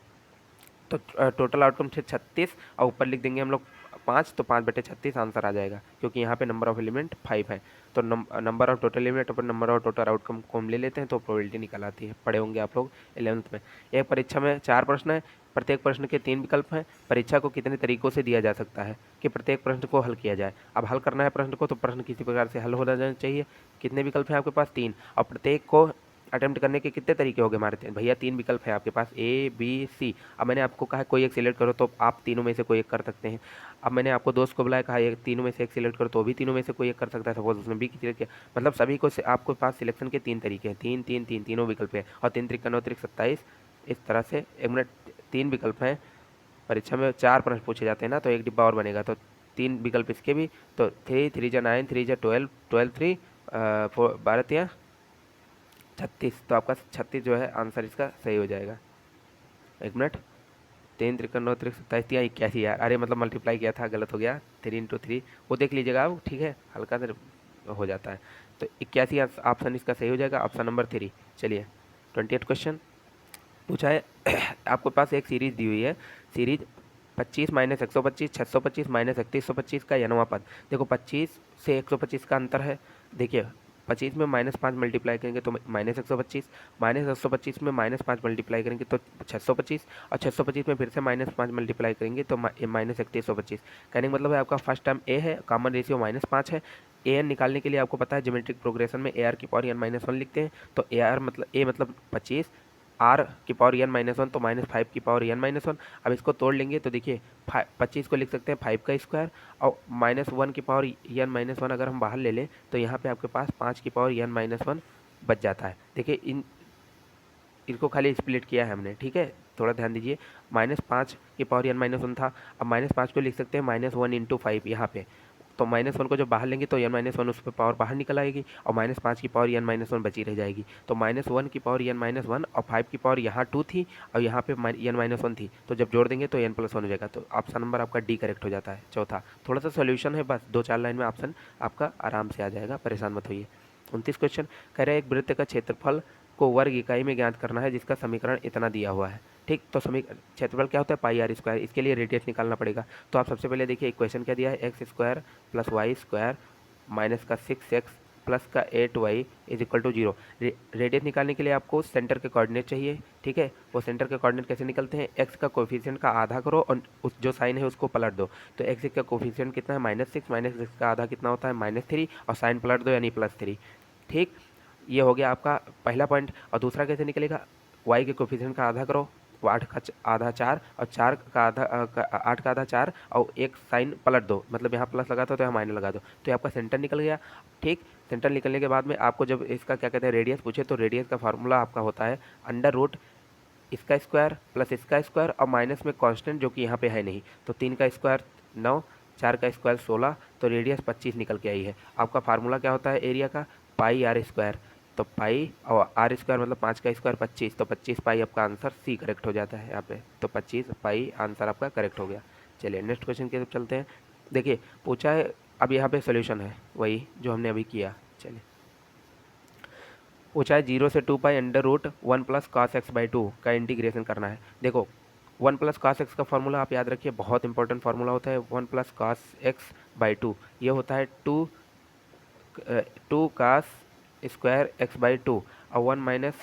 तो टोटल आउटकम 36, और ऊपर लिख देंगे हम लोग 5, तो 5/36 आंसर आ जाएगा, क्योंकि यहाँ पे नंबर ऑफ एलिमेंट 5 है। तो नंबर ऑफ टोटल एलिमेंट और नंबर ऑफ टोटल आउटकम को हम ले लेते हैं, तो प्रोबेबिलिटी निकल आती है। पढ़े होंगे आप लोग 11th में। एक परीक्षा में 4 प्रश्न है, प्रत्येक प्रश्न के 3 विकल्प हैं। परीक्षा को कितने तरीकों से दिया जा सकता है कि प्रत्येक प्रश्न को हल किया जाए। अब हल करना है प्रश्न को, तो प्रश्न किसी प्रकार से हल होना जाना चाहिए। कितने विकल्प हैं आपके पास, 3, और प्रत्येक को अटेम्प्ट करने के कितने तरीके हो गए हमारे भैया, 3 विकल्प है आपके पास, ए बी सी। अब मैंने आपको कहा कोई एक सिलेक्ट करो, तो आप तीनों में से कोई एक कर सकते हैं। अब मैंने आपको दोस्त को बुलाया, कहा ये तीनों में से एक सिलेक्ट करो, तो भी तीनों में से कोई एक कर सकता है। सपोज उसने बी की सिलेक्ट किया, मतलब सभी को आपके पास सिलेक्शन के 3 तरीके हैं, 3 3 3 तीनों विकल्प है। और 3 3 9 27, इस तरह से 1 मिनट 3 विकल्प हैं। परीक्षा में 4 प्रश्न पूछे जाते हैं ना, तो एक डिब्बा और बनेगा, तो 3 विकल्प इसके भी। तो 3 3 जा 9, 3 जा 12, 12 3 12 36। तो आपका 36 जो है आंसर इसका सही हो जाएगा। 1 मिनट, 3 3 9 27 3 81 यार, अरे मतलब मल्टीप्लाई किया था, गलत हो गया, 3 × 3 वो देख लीजिएगा आप, ठीक है, हल्का सा हो जाता है। तो 81 ऑप्शन इसका सही हो जाएगा, ऑप्शन नंबर 3। चलिए 28 क्वेश्चन पूछा है आपके पास एक सीरीज दी हुई है, सीरीज 25 - 125, 625 - 3125 का यनवा पद। देखो 25 से 125 का अंतर है। देखिए 25 में -5 मल्टीप्लाई करेंगे तो -125, -125 में -5 मल्टीप्लाई करेंगे तो 625, और 625 में फिर से -5 मल्टीप्लाई करेंगे तो -3125। कहने का मतलब है आपका फर्स्ट टर्म ए है, कॉमन रेशियो -5 है। ए एन निकालने के लिए आपको पता है ज्योमेट्रिक प्रोग्रेशन में ए आर की पावर n-1 लिखते हैं। तो ए आर मतलब ए मतलब 25, आर की पावर n-1, तो -5 की पावर n-1। अब इसको तोड़ लेंगे तो देखिए 25 को लिख सकते हैं 5 का स्क्वायर, और -1 की पावर n-1 अगर हम बाहर ले लें तो यहाँ पे आपके पास 5 की पावर n-1 बच जाता है। देखिए इनको खाली स्प्लिट किया है हमने, ठीक है, थोड़ा ध्यान दीजिए। -5 की पावर n-1 था, अब -5 को लिख सकते हैं -1 × 5 यहाँ पे। तो -1 को जब बाहर लेंगे तो n-1 उस पर पावर बाहर निकल आएगी, और -5 की पावर n-1 बची रह जाएगी। तो -1 की पावर n-1 और 5 की पावर यहाँ 2 थी, और यहाँ पे n-1 थी, तो जब जोड़ देंगे तो n+1 हो जाएगा। तो ऑप्शन नंबर आपका डी करेक्ट हो जाता है, चौथा। थोड़ा सा सोल्यूशन है, बस 2-4 लाइन में ऑप्शन आपका आराम से आ जाएगा, परेशान मत होइए। 29 क्वेश्चन कह रहे हैं एक वृत्त का क्षेत्रफल को वर्ग इकाई में ज्ञात करना है, जिसका समीकरण इतना दिया हुआ है। ठीक, तो क्षेत्रफल क्या होता है, πr²। इसके लिए रेडियस निकालना पड़ेगा। तो आप सबसे पहले देखिए इक्वेशन क्या दिया है, x² + y² माइनस का 6x प्लस का 8y = 0। रेडियस निकालने के लिए आपको सेंटर के कोऑर्डिनेट चाहिए, ठीक है। वो सेंटर के कोऑर्डिनेट कैसे निकलते हैं, x का कोफिशिएंट का आधा करो और उस जो साइन है उसको पलट दो। तो x का कोफिशिएंट कितना है, -6, -6 का आधा कितना होता है, -3, और साइन पलट दो यानी +3। ठीक, ये हो गया आपका पहला पॉइंट। और दूसरा कैसे निकलेगा, y के कोफिशिएंट का आधा करो, 8 का आधा 4, और 4 का आधा 8 का आधा 4, और एक साइन पलट दो, मतलब यहाँ प्लस लगा दो तो यहाँ माइनस लगा दो, तो ये आपका सेंटर निकल गया। ठीक, सेंटर निकलने के बाद में आपको जब इसका क्या कहते हैं रेडियस पूछे, तो रेडियस का फार्मूला आपका होता है √, इसका स्क्वायर प्लस इसका स्क्वायर और माइनस में कांस्टेंट जो कि यहाँ पे है नहीं, तो 3 का स्क्वायर 9, 4 का स्क्वायर 16, तो रेडियस 25 निकल के आई है। आपका फार्मूला क्या होता है एरिया का, पाई आर स्क्वायर, तो पाई और आर स्क्वायर मतलब 5 का स्क्वायर 25, तो 25 पाई आपका आंसर सी करेक्ट हो जाता है यहाँ पे, तो 25 पाई आंसर आपका करेक्ट हो गया। चलिए नेक्स्ट क्वेश्चन की तरफ चलते हैं। देखिए पूछा है, अब यहाँ पे सोल्यूशन है वही जो हमने अभी किया। चलिए पूछा है 0 से 2 pi under root 1 plus cos X by 2 का इंटीग्रेशन करना है। देखो 1 प्लस कॉस एक्स का फार्मूला आप याद रखिए, बहुत इंपॉर्टेंट फार्मूला होता है। 1 प्लस कॉस एक्स बाई 2 ये होता है 2 कास स्क्वायर एक्स बाई 2 और 1 माइनस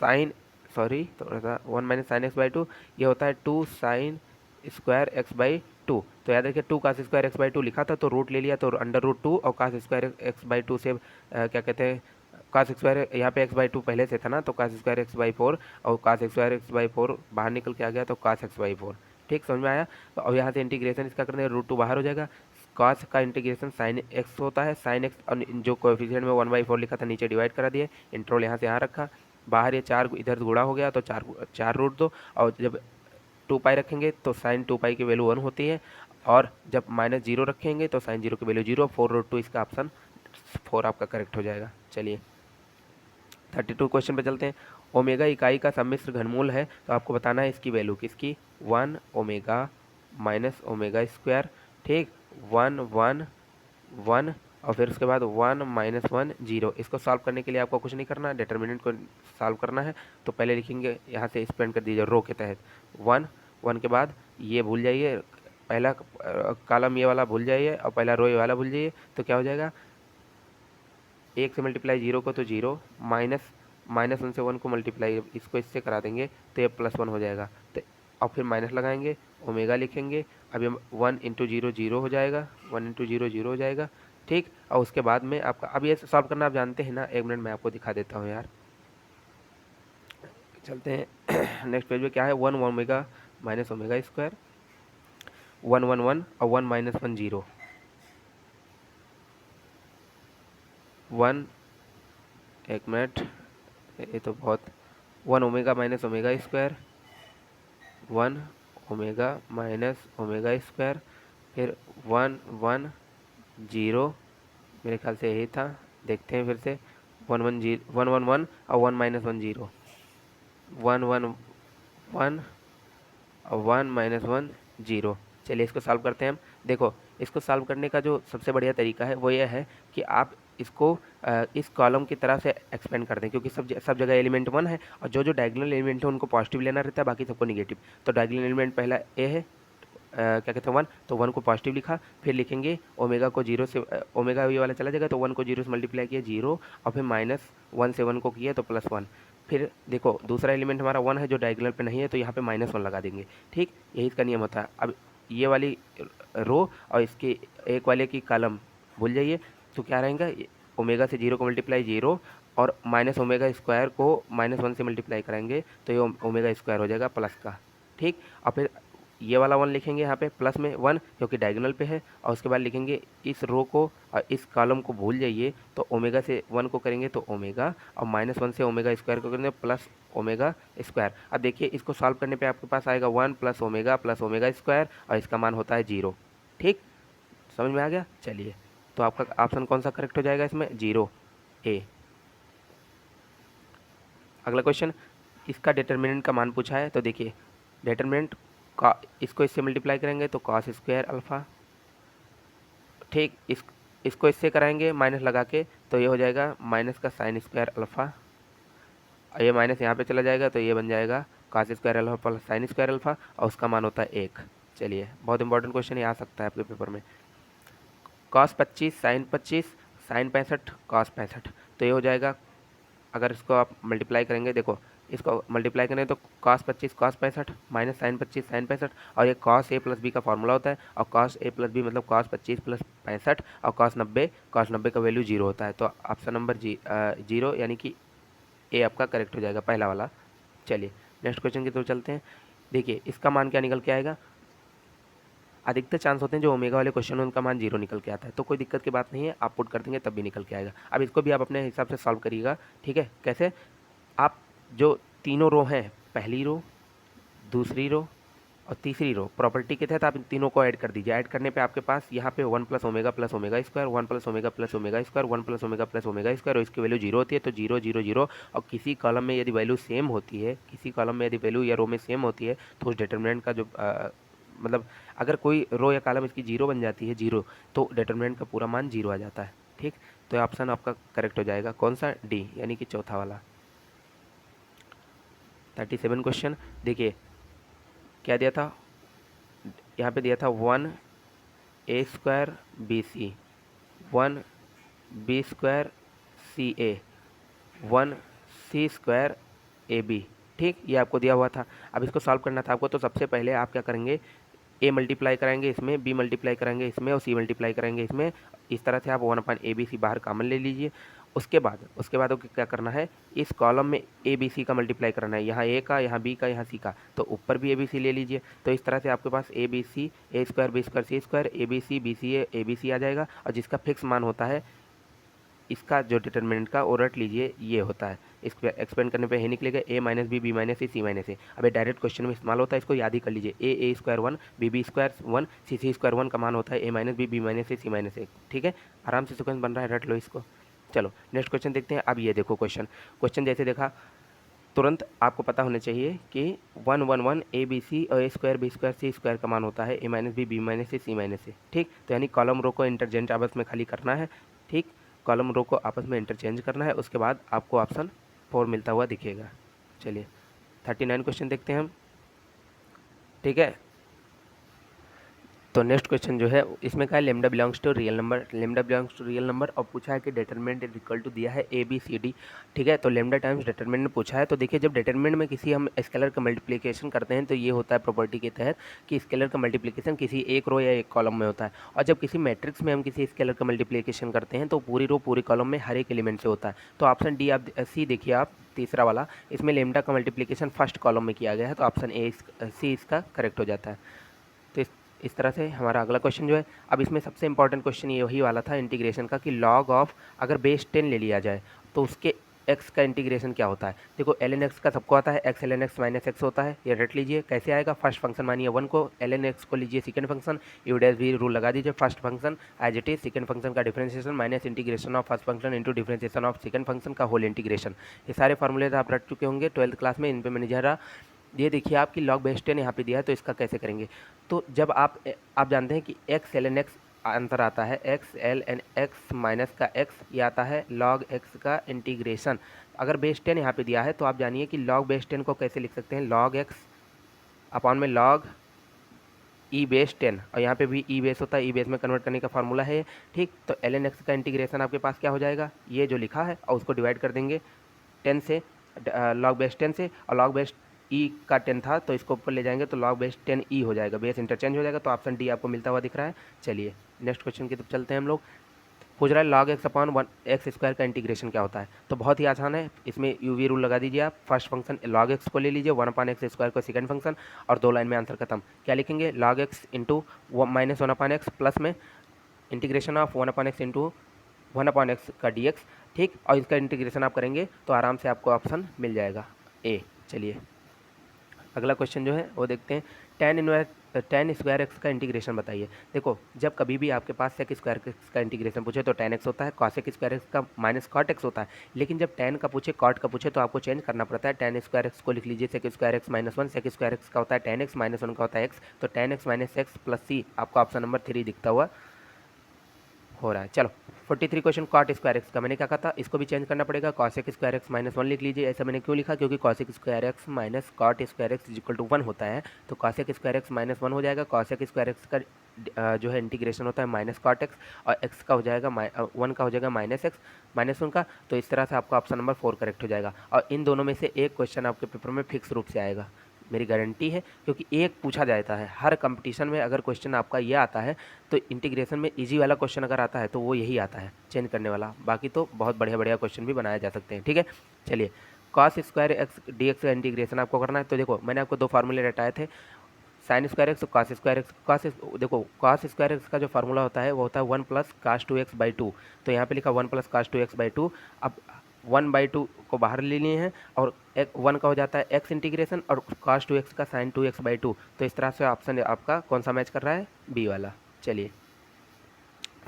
साइन, सॉरी थोड़ा सा, 1 माइनस साइन एक्स बाई 2 ये होता है 2 साइन स्क्वायर एक्स बाई 2। तो याद रखिए 2 कास स्क्वायर एक्स बाई 2 लिखा था तो रूट ले लिया, तो अंडर रूट 2 और कास स्क्वायर एक्स बाई 2 से क्या कहते हैं, कास स्क्वायर यहाँ पे एक्स बाई 2 पहले से था ना, तो कास स्क्वायर एक्स बाई 4 और कास स्क्वायर एक्स बाई 4 बाहर निकल के आ गया, तो कास एक्स बाई 4। ठीक समझ में आया। तो अब यहाँ से इंटीग्रेशन इसका करने रूट 2 बाहर हो जाएगा, कॉस का इंटीग्रेशन साइन एक्स होता है, साइन एक्स और जो कोएफिशिएंट में 1/4 लिखा था नीचे डिवाइड करा दिए, इंट्रोल यहाँ से यहाँ रखा, बाहर ये 4 इधर गुणा हो गया, तो 4 रूट 2, और जब 2 पाई रखेंगे तो साइन 2 पाई की वैल्यू 1 होती है, और जब माइनस 0 रखेंगे तो साइन 0 की वैल्यू 0, 4 रूट 2 इसका ऑप्शन 4 आपका करेक्ट हो जाएगा। चलिए 32 क्वेश्चन पे चलते हैं। ओमेगा इकाई का सम्मिश्र घनमूल है, तो आपको बताना है इसकी वैल्यू किसकी, 1 ओमेगा माइनस ओमेगा स्क्वायर, ठीक, 1 1 1 और फिर उसके बाद 1 माइनस 1 0। इसको सॉल्व करने के लिए आपको कुछ नहीं करना, डिटर्मिनेंट को सॉल्व करना है। तो पहले लिखेंगे यहाँ से एक्सपेंड कर दीजिए रो के तहत 1 1 के बाद ये भूल जाइए, पहला कॉलम ये वाला भूल जाइए और पहला रो ये वाला भूल जाइए, तो क्या हो जाएगा, 1 से मल्टीप्लाई 0 को तो 0, माइनस 1 से 1 को मल्टीप्लाई इसको इससे करा देंगे तो ये +1 हो जाएगा, तो और फिर माइनस लगाएंगे, ओमेगा लिखेंगे, अब ये 1 इंटू 0 0 हो जाएगा, 1 इंटू 0 0 हो जाएगा, ठीक। और उसके बाद में आपका, अब ये सॉल्व करना आप जानते हैं ना, 1 मिनट मैं आपको दिखा देता हूँ यार। चलते हैं नेक्स्ट पेज में क्या है, 1 ओमेगा माइनस ओमेगा स्क्वायर, 1 1 1 और 1 माइनस 1 0, 1, एक मिनट, ये तो बहुत, 1 omega minus omega square, 1 omega minus omega square, फिर 1 1 0, मेरे ख्याल से यही था, देखते हैं फिर से, 1 1 0 1 1 1 और 1 माइनस 1 0, 1 1 1 और 1 माइनस 1 0। चलिए इसको सॉल्व करते हैं हम। देखो इसको सॉल्व करने का जो सबसे बढ़िया तरीका है वो ये है कि आप इसको इस कॉलम की तरह से एक्सपेंड कर दें, क्योंकि सब जगह एलिमेंट 1 है और जो डायगोनल एलिमेंट है उनको पॉजिटिव लेना रहता है, बाकी सबको निगेटिव। तो डायगोनल एलिमेंट पहला ए है, क्या कहते हैं 1, तो 1 को पॉजिटिव लिखा, फिर लिखेंगे ओमेगा को 0 से, ओमेगा ये वाला चला जाएगा, तो 1 को 0 से मल्टीप्लाई किया 0, और फिर माइनस 1 से 1 को किया तो +1। फिर देखो दूसरा एलिमेंट हमारा 1 है जो डायगोनल पे नहीं है, तो यहाँ पे -1 लगा देंगे, ठीक, यही इसका नियम होता है। अब ये वाली रो और इसके एक वाले की कॉलम भूल जाइए, तो क्या रहेगा, ओमेगा से 0 को मल्टीप्लाई 0 और माइनस ओमेगा स्क्वायर को -1 से मल्टीप्लाई करेंगे तो ये ओमेगा स्क्वायर हो जाएगा प्लस का, ठीक। और फिर ये वाला 1 लिखेंगे यहाँ पे प्लस में 1 क्योंकि डायगोनल पे है, और उसके बाद लिखेंगे इस रो को और इस कॉलम को भूल जाइए, तो ओमेगा से 1 को करेंगे तो ओमेगा, और -1 से ओमेगा स्क्वायर को करेंगे प्लस ओमेगा स्क्वायर। अब देखिए इसको सॉल्व करने पे आपके पास आएगा 1 प्लस ओमेगा स्क्वायर, और इसका मान होता है 0, ठीक, समझ में आ गया। चलिए तो आपका ऑप्शन कौन सा करेक्ट हो जाएगा इसमें, 0 ए। अगला क्वेश्चन, इसका डिटर्मिनेंट का मान पूछा है, तो देखिए डिटर्मिनेंट का, इसको इससे मल्टीप्लाई करेंगे तो कॉस स्क्वायर अल्फ़ा, ठीक, इसको इससे कराएंगे माइनस लगा के तो ये हो जाएगा माइनस का साइन स्क्वायर अल्फ़ा, ये माइनस यहाँ पे चला जाएगा तो ये बन जाएगा cos square alpha plus sine square alpha, और उसका मान होता है 1। चलिए बहुत इंपॉर्टेंट क्वेश्चन ये आ सकता है आपके पेपर में। कॉस 25 साइन 25 साइन 65 कॉस 65, तो ये हो जाएगा, अगर इसको आप मल्टीप्लाई करेंगे, देखो इसको मल्टीप्लाई करें तो cos 25 cos 65 minus sine 25 sine 65, और ये कॉस ए प्लस बी का फॉर्मूला होता है, और कॉस ए प्लस बी मतलब कॉस 25 प्लस 65, और कॉस 90 का वैल्यू 0 होता है, तो ऑप्शन नंबर 0 यानी कि ए आपका करेक्ट हो जाएगा, पहला वाला। चलिए नेक्स्ट क्वेश्चन की तरफ चलते हैं। देखिए इसका मान क्या निकल के आएगा, अधिकतर चांस होते हैं जो ओमेगा वाले क्वेश्चन में उनका मान 0 निकल के आता है, तो कोई दिक्कत की बात नहीं है, आप पुट कर देंगे तब भी निकल के आएगा। अब इसको भी आप अपने हिसाब से सॉल्व करिएगा, ठीक है। कैसे, आप जो तीनों रो हैं पहली रो, दूसरी रो और तीसरी रो प्रॉपर्टी के तहत आप इन तीनों को ऐड कर दीजिए। ऐड करने पे आपके पास यहाँ पे 1 + omega square, 1 + omega square, 1 + omega square, और इसकी वैल्यू 0 होती है तो 0 0 0। और किसी कॉलम में यदि वैल्यू सेम होती है, किसी कॉलम में यदि वैल्यू या रो में सेम होती है तो उस डिटर्मिनेंट का जो मतलब अगर कोई रो या कॉलम इसकी 0 बन जाती है, 0, तो डिटर्मिनेंट का पूरा मान 0 आ जाता है। ठीक, तो ऑप्शन आपका करेक्ट हो जाएगा कौन सा, डी, यानी कि चौथा वाला। 37 क्वेश्चन देखिए क्या दिया था, यहाँ पे दिया था 1a² BC, 1b² CA, 1c² AB। ठीक, ये आपको दिया हुआ था। अब इसको सॉल्व करना था आपको, तो सबसे पहले आप क्या करेंगे, a मल्टीप्लाई कराएंगे इसमें, b मल्टीप्लाई कराएंगे इसमें और c मल्टीप्लाई कराएंगे इसमें। इस तरह से आप 1/ABC बाहर कॉमन ले लीजिए। उसके बाद आपको क्या करना है, इस कॉलम में ए बी सी का मल्टीप्लाई करना है, यहाँ ए का, यहाँ बी का, यहाँ सी का, तो ऊपर भी ए बी सी ले लीजिए। तो इस तरह से आपके पास A B C, A² B² C² ABC BC A B C आ जाएगा। और जिसका फिक्स मान होता है इसका जो डिटर्मिनेंट का वो रट लीजिए, ये होता है। इसको एक्सपेंड करने पे यही निकलेगा a - b, b - c, c - a। अब ये डायरेक्ट क्वेश्चन में इस्तेमाल होता है, इसको याद ही कर लीजिए। a² 1, b² 1, c² 1 का मान होता है a - b, b - c, c - a। ठीक है, आराम से सीक्वेंस बन रहा है, रट लो इसको। चलो नेक्स्ट क्वेश्चन देखते हैं। अब ये देखो क्वेश्चन जैसे देखा तुरंत आपको पता होना चाहिए कि 1 1 1 ABC और A² B² C² का मान होता है a - b, b - c, c - a। ठीक, तो यानी कॉलम रो को इंटरचेंज आपस में खाली करना है। ठीक, कॉलम रो को आपस में इंटरचेंज करना है, उसके बाद आपको ऑप्शन 4 मिलता हुआ दिखेगा। चलिए 39 क्वेश्चन देखते हैं हम। ठीक है, तो नेक्स्ट क्वेश्चन जो है इसमें क्या है, lambda belongs to real number, और पूछा है कि डिटरमिनेंट इज इक्वल टू दिया है ए बी सी डी। ठीक है, तो लेमडा टाइम्स डिटरमिनेंट पूछा है। तो देखिए जब डिटरमिनेंट में किसी हम स्केलर का मल्टीप्लिकेशन करते हैं तो ये होता है प्रॉपर्टी के तहत कि स्केलर का मल्टीप्लिकेशन किसी एक रो या एक कॉलम में होता है। और जब किसी मैट्रिक्स में हम किसी स्केलर का मल्टीप्लिकेशन करते हैं तो पूरी रो पूरी कॉलम में हर एक एलिमेंट से होता है। तो ऑप्शन डी आप सी देखिए, आप तीसरा वाला, इसमें लेमडा का मल्टीप्लिकेशन फर्स्ट कॉलम में किया गया है, तो ऑप्शन ए सी इसका करेक्ट हो जाता है। तो इस तरह से हमारा अगला क्वेश्चन जो है, अब इसमें सबसे इंपॉर्टेंट क्वेश्चन ये वही वाला था इंटीग्रेशन का, कि लॉग ऑफ अगर बेस 10 ले लिया जाए तो उसके x का इंटीग्रेशन क्या होता है। देखो ln x का सबको आता है, x ln x minus x होता है, ये रट लीजिए कैसे आएगा। फर्स्ट फंक्शन मानिए 1 को, ln x को लीजिए सेकंड फंक्शन, यू डैश भी रूल लगा दीजिए, first function as it is, second function का differentiation minus integration of first function into differentiation of second function का होल इंटीग्रेशन। ये सारे फॉर्मूलेज आप रट चुके होंगे 12th क्लास में, इन पे मैंने जरा ये देखिए आपकी log बेस 10 यहाँ पे दिया है, तो इसका कैसे करेंगे। तो जब आप जानते हैं कि x ln x आंसर आता है, x ln x माइनस का x, ये आता है log x का इंटीग्रेशन। अगर बेस 10 यहाँ पे दिया है तो आप जानिए कि log बेस 10 को कैसे लिख सकते हैं, log x अपॉन में log ई बेस 10, और यहाँ पे भी ई बेस होता है, ई बेस में कन्वर्ट करने का फार्मूला है। ठीक, तो ln x का इंटीग्रेशन आपके पास क्या हो जाएगा, ये जो लिखा है, और उसको डिवाइड कर देंगे 10 से, log बेस 10 से, और log बेस ई का 10 था तो इसको ऊपर ले जाएंगे तो log बेस 10 ई हो जाएगा, बेस इंटरचेंज हो जाएगा। तो ऑप्शन डी आपको मिलता हुआ दिख रहा है। चलिए नेक्स्ट क्वेश्चन की तरफ चलते हैं हम लोग। पूछ रहा है log x अपॉन 1x² का इंटीग्रेशन क्या होता है। तो बहुत ही आसान है, इसमें यूवी रूल लगा दीजिए आप। फर्स्ट फंक्शन log x को ले लीजिए, 1/x² को सेकंड फंक्शन, और 2 लाइन में आंसर खत्म। क्या लिखेंगे, log x into minus 1/x plus में integration of 1/x into 1/x का dx। ठीक, और इसका इंटीग्रेशन आप करेंगे तो आराम से आपको ऑप्शन मिल जाएगा ए। चलिए अगला क्वेश्चन जो है वो देखते हैं, tan स्क्वायर एक्स का इंटीग्रेशन बताइए। देखो जब कभी भी आपके पास सेक स्क्वायर एक्स का इंटीग्रेशन पूछे तो tan x होता है, कॉसेक स्क्वायर एक्स का माइनस कॉट एक्स होता है। लेकिन जब tan का पूछे कॉट का पूछे तो आपको चेंज करना पड़ता है। tan स्क्वायर एक्स को लिख लीजिए sec square x minus 1, sec square x का होता है tan x माइनस 1 का होता है x, तो tan x minus X plus C आपका ऑप्शन नंबर 3 दिखता हुआ हो रहा है। चलो 43 क्वेश्चन, कॉट स्क्वायर एक्स का मैंने क्या कहा था, इसको भी चेंज करना पड़ेगा, कॉसेक स्क्वायर एक्स माइनस 1 लिख लीजिए। ऐसा मैंने क्यों लिखा, क्योंकि cosec square x minus cot square x equal to 1 होता है, तो कॉसेक स्क्वायर एक्स माइनस 1 हो जाएगा। कॉसेक स्क्वायर एक्स का जो है इंटीग्रेशन होता है माइनस कॉट एक्स, और एक्स का हो जाएगा 1 का हो जाएगा माइनस एक्स माइनस 1 का। तो इस तरह से आपका ऑप्शन नंबर 4 करेक्ट हो जाएगा। और इन दोनों में से एक क्वेश्चन आपके पेपर में फिक्स रूप से आएगा, मेरी गारंटी है, क्योंकि एक पूछा जाता है हर कंपटीशन में। अगर क्वेश्चन आपका ये आता है तो इंटीग्रेशन में इजी वाला क्वेश्चन अगर आता है तो वो यही आता है, चेंज करने वाला। बाकी तो बहुत बढ़िया बढ़िया क्वेश्चन भी बनाए जा सकते हैं। ठीक है, चलिए cos square x D X का इंटीग्रेशन आपको करना है। तो देखो मैंने आपको 2 फार्मूले रटाए थे, sign square x, cos square x. देखो कॉस स्क्वायर एक्स का जो फार्मूला होता है वो होता है 1 + cos 2x/2। तो यहाँ पे लिखा 1 + cos 2x/2। अब 1/2 को बाहर ले लिए हैं और एक 1 का हो जाता है x इंटीग्रेशन और cos 2x का sin 2x/2। तो इस तरह से ऑप्शन आपका कौन सा मैच कर रहा है, बी वाला। चलिए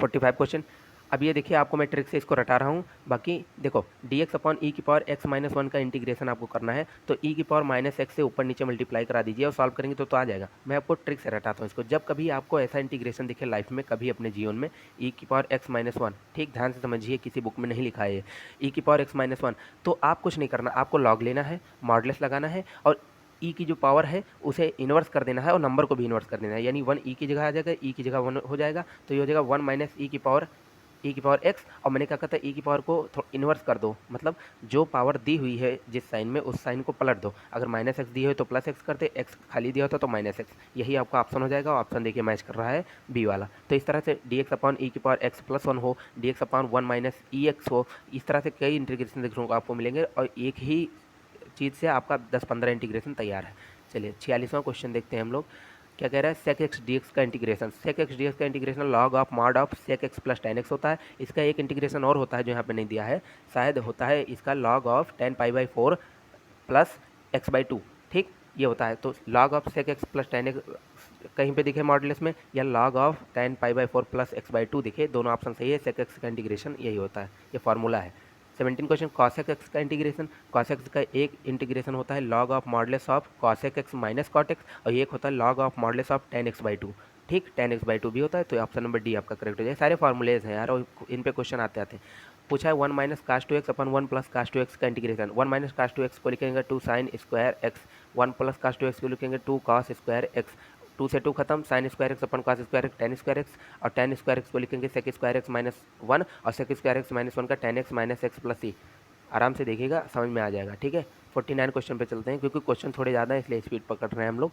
45 क्वेश्चन। अब ये देखिए आपको मैं ट्रिक से इसको रटा रहा हूँ। बाकी देखो dx अपॉन ई की पावर x माइनस 1 का इंटीग्रेशन आपको करना है, तो ई की पावर माइनस एक्स से ऊपर नीचे मल्टीप्लाई करा दीजिए और सॉल्व करेंगे तो आ जाएगा। मैं आपको ट्रिक से रटाता हूँ इसको। जब कभी आपको ऐसा इंटीग्रेशन दिखे लाइफ में, कभी अपने जीवन में, ई की पावर x माइनस 1, ठीक ध्यान से समझिए, किसी बुक में नहीं लिखा है, ई की पावर x माइनस 1, तो आप कुछ नहीं करना, आपको लॉग लेना है, मॉडलेस लगाना है और ई की जो पावर है उसे इन्वर्स कर देना है और नंबर को भी इन्वर्स कर देना है, यानी 1 ई की जगह आ जाएगा, ई की जगह 1 हो जाएगा, तो ये हो जाएगा 1 माइनस ई की पावर एक्स। और मैंने क्या कहता है, ई की पावर को इन्वर्स कर दो, मतलब जो पावर दी हुई है जिस साइन में, उस साइन को पलट दो। अगर माइनस एक्स दी हो तो प्लस एक्स करते, एक्स खाली दिया होता तो माइनस एक्स। यही आपका ऑप्शन हो जाएगा। ऑप्शन देखिए मैच कर रहा है बी वाला। तो इस तरह से डी एक्स अपॉन ई की पावर एक्स प्लस 1 हो, डी एक्स अपॉन 1 माइनस ई एक्स हो, इस तरह से कई इंटीग्रेशन देखने को आपको मिलेंगे और एक ही चीज़ से आपका 10-15 इंटीग्रेशन तैयार है। चलिए 46वां क्वेश्चन देखते हैं हम लोग। क्या कह रहा है, सेक एक्स डी एक्स का integration. Sec X D X का integration log of mod of sec x plus ten x होता है। इसका एक इंटीग्रेशन और होता है जो यहाँ पे नहीं दिया है, शायद होता है इसका लॉग ऑफ 10π/4 प्लस x/2। ठीक, ये होता है। तो log of sec x plus ten x कहीं पे दिखे मॉडुलस में, या लॉग ऑफ 10π/4 प्लस x/2 दिखे, दोनों ऑप्शन सही है। सेक एक्स का इंटीग्रेशन यही होता है, ये फॉर्मूला है। 17 क्वेश्चन, कॉसेक एक्स का इंटीग्रेशन। कॉसेक एक्स का एक इंटीग्रेशन होता है log of modulus of cosec x minus cot x, और एक होता है log of modulus of 10x/2। ठीक, 10x/2 भी होता है, तो ऑप्शन नंबर डी आपका करेक्ट हो जाए। सारे फॉर्मूलेज हैं यार और इन पे क्वेश्चन आते आते। पूछा है 1 माइनस कास 2x अपन 1 प्लस कास 2x का इंटीग्रेशन। 1 माइनस कास 2x को लिखेंगे 2 sine square x, 1 plus cos 2x को लिखेंगे 2 कॉस स्क्वायर एक्स, 2 से 2 खत्म, sine square X upon cos square X, tan square X, और टेन स्क्वायर एक्स को लिखेंगे सेक स्क्वायर एक्स माइनस 1, और सेक स्क्वायर एक्स माइनस 1 का tan X minus X plus C. आराम से देखिएगा, समझ में आ जाएगा। ठीक है, 49 क्वेश्चन पे चलते हैं, क्योंकि क्वेश्चन थोड़े ज़्यादा है इसलिए स्पीड पकड़ रहे हैं हम लोग।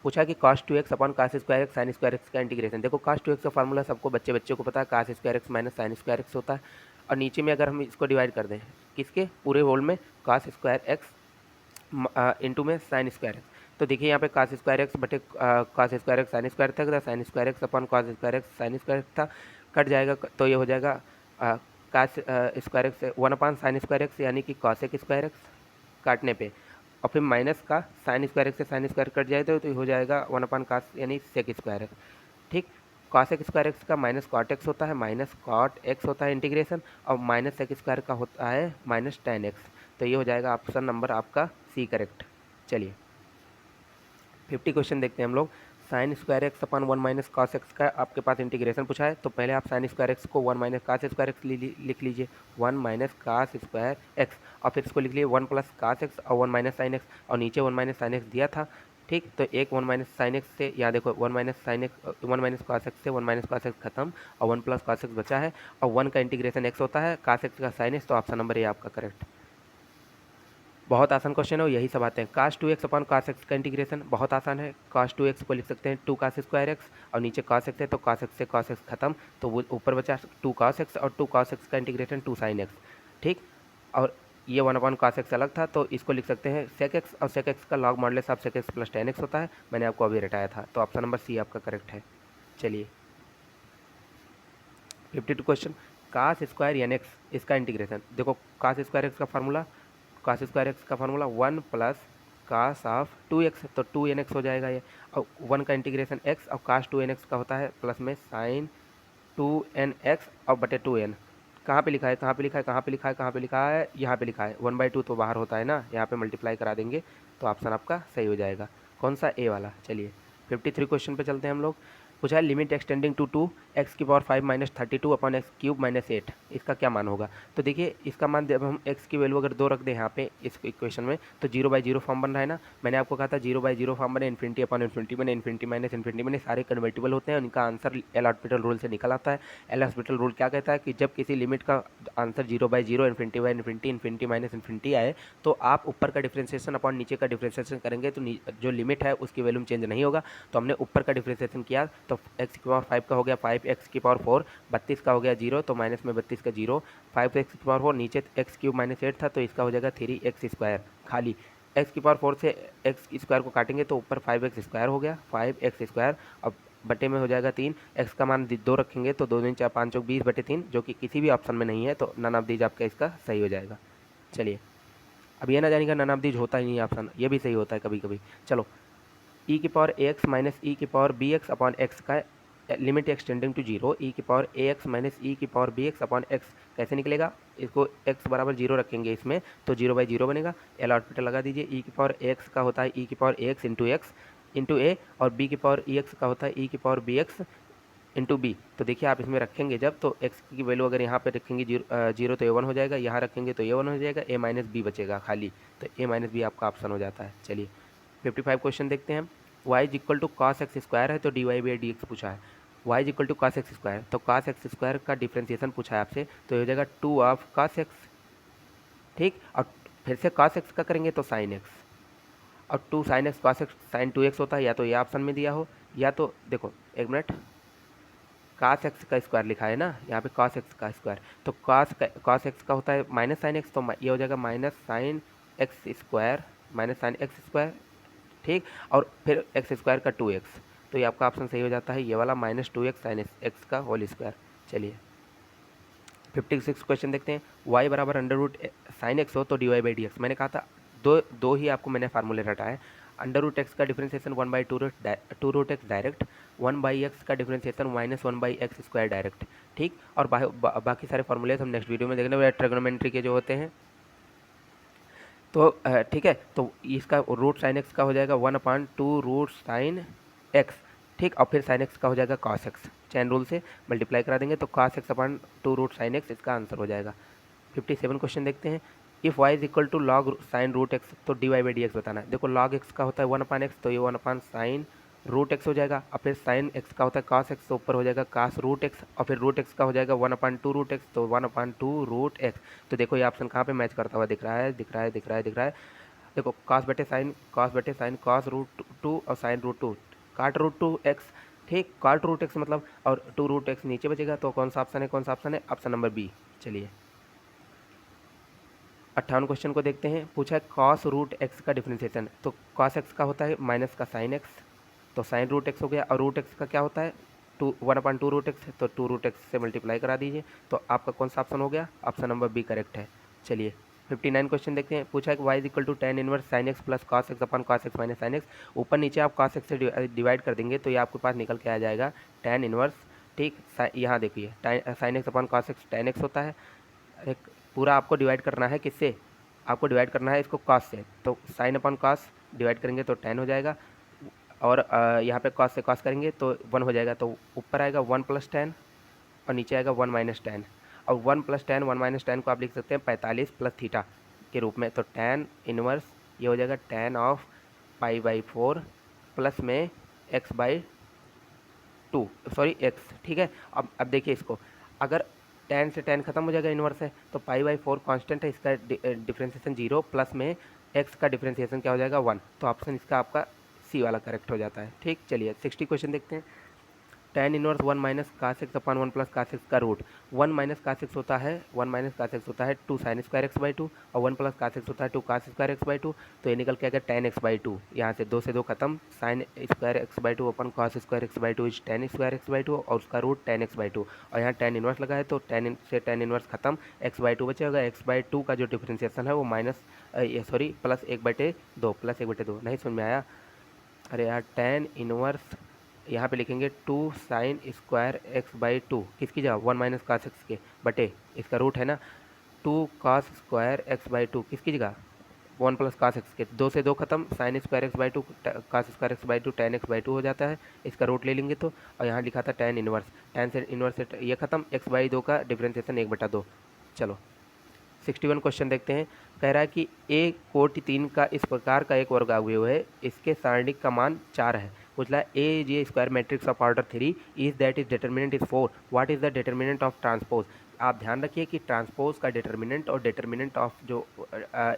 पूछा कि cos 2x upon cos square X sine square x का इंटीग्रेशन। देखो cos 2x का फार्मूला सबको बच्चे को पता है, cos square x minus sign square x होता है। और नीचे में अगर हम इसको डिवाइड कर दें किसके, पूरे होल में, cos स्क्वायर एक्स इंटू में साइन स्क्वायर एक्स, तो देखिए यहाँ पे cos स्क्वायर एक्स बटे cos square X sine square था, sine square X upon cos square X sine square था, कट जाएगा, तो ये हो जाएगा cos square x 1 upon sine square X, यानी कि cosec स्क्वायर एक्स काटने पे, और फिर माइनस का साइन स्क्वायर एक्स से साइन स्क्वायर कट जाए तो ये हो जाएगा 1 अपॉन cos यानी सेक स्क्वायर एक्स। ठीक, cosec स्क्वायर एक्स का माइनस कॉट एक्स होता है, माइनस कॉट एक्स होता है इंटीग्रेशन, और माइनस सेक स्क्वायर का होता है माइनस टेन एक्स। तो ये हो जाएगा ऑप्शन नंबर आपका सी करेक्ट। चलिए 50 क्वेश्चन देखते हैं हम लोग। साइन स्क्वायर एक्स अपन 1 माइनस कॉस एक्स का आपके पास इंटीग्रेशन पूछा है, तो पहले आप साइन स्क्वायर एक्स को 1 माइनस कास स्क्वायर एक्स लिख लीजिए, 1 माइनस कास स्क्वायर एक्स, और फिर इसको लिख लीजिए 1 प्लस कास एक्स और 1 माइनस साइन एक्स, और नीचे 1 माइनस साइन एक्स दिया था। ठीक, तो एक 1 माइनस साइन एक्स से, यहाँ देखो 1 minus sine x 1 minus cos x से 1 माइनस कॉस एक्स खत्म, और 1 प्लस कॉस एक्स बचा है, और 1 का इंटीग्रेशन एक्स होता है, कास एक्स का साइन एक्स, तो ऑप्शन नंबर ए आपका करेक्ट। बहुत आसान क्वेश्चन है और यही सब आते हैं। कास 2x अपॉन कास एक्स का इंटीग्रेशन बहुत आसान है। कास 2x को लिख सकते हैं 2 कास स्क्वायर एक्स, और नीचे कास एक्स है तो कास एक्स से कास एक्स खत्म, तो वो ऊपर बचा 2 कास एक्स, और 2 कास एक्स का इंटीग्रेशन 2 साइन एक्स। ठीक, और ये 1 अपॉन कास एक्स अलग था, तो इसको लिख सकते हैं सेक एक्स, और सेक एक्स का log modulus of sec x plus ten x होता है, मैंने आपको अभी रटाया था, तो ऑप्शन नंबर सी आपका करेक्ट है। चलिए 52 question, cos square n x इसका इंटीग्रेशन। देखो कास स्क्वायर एक्स का फार्मूला, कास स्क्वायर एक्स का formula 1 plus cos of 2x, तो 2nx हो जाएगा ये, और 1 का इंटीग्रेशन x, और कास 2nx का होता है प्लस में साइन 2nx और बटे 2n। कहाँ पे लिखा है, कहाँ पे लिखा है, कहाँ पे लिखा है, कहाँ पे लिखा है, यहाँ पे लिखा है 1/2 तो बाहर होता है ना, यहाँ पे मल्टीप्लाई करा देंगे तो ऑप्शन आपका सही हो जाएगा। कौन सा, ए वाला। चलिए 53 क्वेश्चन पे चलते हैं हम लोग। पूछा है लिमिट एक्सटेंडिंग टू 2 एक्स की power 5 minus 32 upon x cube minus 8, इसका क्या मान होगा। तो देखिए इसका मान जब हम एक्स की वैल्यू अगर 2 रख दें यहाँ पे इस इक्वेशन में, तो 0/0 फॉर्म बन रहा है ना। मैंने आपको कहा था 0/0 फॉर्म बने, इन्फिनिटी अपॉन इन्फिनिटी बने, इन्फिनिटी माइनस इन्फिनिटी बने, सारे कन्वर्टिबल होते हैं, उनका आंसर एल हॉस्पिटल रूल से निकल आता है। एल हॉस्पिटल रूल क्या कहता है कि जब किसी लिमिट का answer 0/0 infinity by infinity infinity minus infinity आए, तो आप ऊपर का डिफ्रेंसिएशन अपॉन नीचे का डिफ्रेंसिएशन करेंगे, तो जो लिमिट है उसकी वैल्यू चेंज नहीं होगा। तो हमने ऊपर का डिफ्रेंसिएशन किया, तो एक्स की पावर 5 का हो गया 5 एक्स की पावर 4, 32 का हो गया 0, तो माइनस में 32 का 0, 5 एक्स की पावर 4, नीचे एक्स क्यूब माइनस 8 था, तो इसका हो जाएगा 3 एक्स स्क्वायर। खाली एक्स की पावर 4 से एक्स स्क्वायर को काटेंगे तो ऊपर 5 एक्स स्क्वायर हो गया, 5 एक्स स्क्वायर, अब बटे में हो जाएगा 3, एक्स का मान 2 रखेंगे तो 2 दूनी 4 5 चौक 20 बटे 3, जो कि किसी भी ऑप्शन में नहीं है, तो नन ऑफ दीज आपका इसका सही हो जाएगा। चलिए, अब ये ना जानिएगा नन ऑफ दीज होता ही नहीं है ऑप्शन, ये भी सही होता है कभी कभी। चलो, ई की power a x minus e की power b x upon x का limit extending to zero, e की power a x minus e की power b x upon x कैसे निकलेगा? इसको एक्स बराबर जीरो रखेंगे इसमें, तो जीरो बाई जीरो बनेगा। एल आउटपुट लगा दीजिए, ई की पावर ए एक्स का होता है ई की पावर ए एक्स इंटू ए, और बी की पावर ई एक्स का होता है ई की power b x into b. तो देखिए आप इसमें रखेंगे जब, तो एक्स की वैल्यू अगर यहाँ पे रखेंगे जीरो तो ए वन हो जाएगा, यहाँ रखेंगे तो ए वन हो जाएगा, ए माइनस बी बचेगा खाली, तो ए माइनस बी आपका ऑप्शन हो जाता है। चलिए 55 क्वेश्चन देखते हैं हम। y is equal to cos x square है, तो D Y by D x पूछा है। y is equal to cos x square, तो कॉस एक्स स्क्वायर का डिफ्रेंसिएशन पूछा है आपसे, तो ये हो जाएगा 2 ऑफ कॉस एक्स, ठीक। और फिर से कॉस एक्स का करेंगे तो साइन एक्स, और 2 sine x cos x sine 2x होता है, या तो ये ऑप्शन में दिया हो, या तो देखो एक मिनट, कॉस एक्स का स्क्वायर लिखा है ना यहाँ पे, कॉस एक्स का स्क्वायर, तो कॉस एक्स का होता है माइनस साइन एक्स, तो ये हो जाएगा minus sine x square, minus sine x square, ठीक। और फिर एक्स स्क्वायर का 2x, तो ये आपका ऑप्शन सही हो जाता है, ये वाला माइनस 2x साइन एक्स का होल स्क्वायर। चलिए 56 क्वेश्चन देखते हैं। y बराबर अंडर रूट साइन एक्स हो तो D Y by D x, मैंने कहा था दो ही आपको मैंने फार्मूले रटा है। अंडर रूट एक्स का differentiation 1/2 root x direct, 1/x का differentiation minus 1/x square direct, ठीक। और बाकी सारे फार्मूले हम नेक्स्ट वीडियो में देखने वाले ट्रिग्नोमेट्री के जो होते हैं, तो ठीक है। तो इसका रूट साइन एक्स का हो जाएगा 1/2 रूट साइन एक्स, ठीक। और फिर साइन एक्स का हो जाएगा कॉस एक्स, चैन रूल से मल्टीप्लाई करा देंगे तो cos x upon 2 root sine X इसका आंसर हो जाएगा। 57 क्वेश्चन देखते हैं। If Y is equal to log sine root X, तो D Y by D X बताना है। देखो लॉग एक्स का होता है 1/x, तो ये 1 साइन रूट एक्स हो जाएगा, और फिर साइन एक्स का होता है कॉस एक्स, तो ऊपर हो जाएगा कॉस रूट एक्स, और फिर रूट एक्स का हो जाएगा 1/2 रूट एक्स, तो 1/2 रूट एक्स। तो देखो ये ऑप्शन कहाँ पे मैच करता हुआ दिख रहा है, दिख रहा है, दिख रहा है, दिख रहा है। देखो कॉस बटे साइन कॉस रूट टू और साइन रूट टू, काट रूट टू एक्स, ठीक। काट रूट एक्स मतलब, और 2 रूट एक्स नीचे बचेगा, तो कौन सा ऑप्शन है, कौन सा ऑप्शन है, ऑप्शन नंबर बी। चलिए 58 क्वेश्चन को देखते हैं। पूछा है कॉस रूट एक्स का डिफ्रेंसिएशन, तो कॉस एक्स का होता है माइनस का साइन एक्स, तो साइन रूट एक्स हो गया, और रूट एक्स का क्या होता है 1/2 रूट एक्स, तो 2 रूट एक्स से मल्टीप्लाई करा दीजिए, तो आपका कौन सा ऑप्शन हो गया, ऑप्शन नंबर बी करेक्ट है। चलिए 59 क्वेश्चन देखते हैं। पूछा है कि y is equal to tan inverse sine x plus cos x upon cos x minus sine x, ऊपर नीचे आप कॉस एक्स से डिवाइड कर देंगे तो ये आपके पास निकल के आ जाएगा tan इनवर्स, ठीक। यहाँ देखिए sine x upon cos x tan x होता है, एक पूरा आपको डिवाइड करना है किससे, आपको डिवाइड करना है इसको कॉस से, तो साइन अपॉन कॉस डिवाइड करेंगे तो tan हो जाएगा, और यहाँ पे कॉस से कॉस करेंगे तो 1 हो जाएगा, तो ऊपर आएगा 1 + tan और नीचे आएगा 1 - tan, और 1 + tan 1 - tan को आप लिख सकते हैं 45 + थीटा के रूप में, तो tan इनवर्स ये हो जाएगा tan ऑफ π/4 प्लस में x/2, सॉरी x, ठीक है। अब देखिए इसको, अगर tan से tan खत्म हो जाएगा, इनवर्स है, तो π/4 कांस्टेंट है, इसका डिफ्रेंसिएशन 0 प्लस में x का डिफ्रेंसिएशन क्या हो जाएगा 1, तो ऑप्शन इसका आपका सी वाला करेक्ट हो जाता है, ठीक। चलिए 60 क्वेश्चन देखते हैं। tan inverse 1 minus cos x upon 1 plus cos x का रूट, 1 माइनस कास एक्स होता है 2 साइन स्क्वायर एक्स बाई 2, और 1 प्लस कास एक्स होता है 2 कास स्क्वायर एक्स बाई 2, तो ये निकल के आएगा tan एक्स बाई 2, यहाँ से 2 से 2 खत्म, sine square x by 2 upon cos square x by 2 is tan square x by 2, और उसका रूट tan एक्स बाई 2, और यहाँ tan इनवर्स लगा है तो tan इनवर्स खत्म, एक्स बाई 2 बचेगा, एक्स बाई 2 का जो डिफ्रेंसिएशन है वो माइनस सॉरी प्लस 1/2, प्लस 1/2 नहीं समझ में आया, अरे यार tan इनवर्स यहाँ पे लिखेंगे 2 साइन स्क्वायर एक्स बाई 2 किसकी जगह 1 माइनस कास एक्स के बटे इसका रूट है ना 2 कास स्क्वायर एक्स बाई 2 किसकी जगह 1 प्लस कास एक्स के, 2 से 2 खत्म, sine square x by 2 cos square x by 2 tan x by 2 हो जाता है, इसका रूट ले लेंगे तो, और यहाँ लिखा था tan इनवर्स, tan से इनवर्स से ये खत्म, एक्स बाई 2 का डिफ्रेंसिएशन 1/2। चलो 61 क्वेश्चन देखते हैं। कह रहा है कि a कोटि 3 का इस प्रकार का एक वर्ग अवयव है, इसके सारणिक का मान 4 है। पूछ रहा है A J square matrix of order 3 is that is determinant is 4, what is the determinant of transpose. आप ध्यान रखिए कि ट्रांसपोज का डिटर्मिनेंट और डिटर्मिनेंट ऑफ जो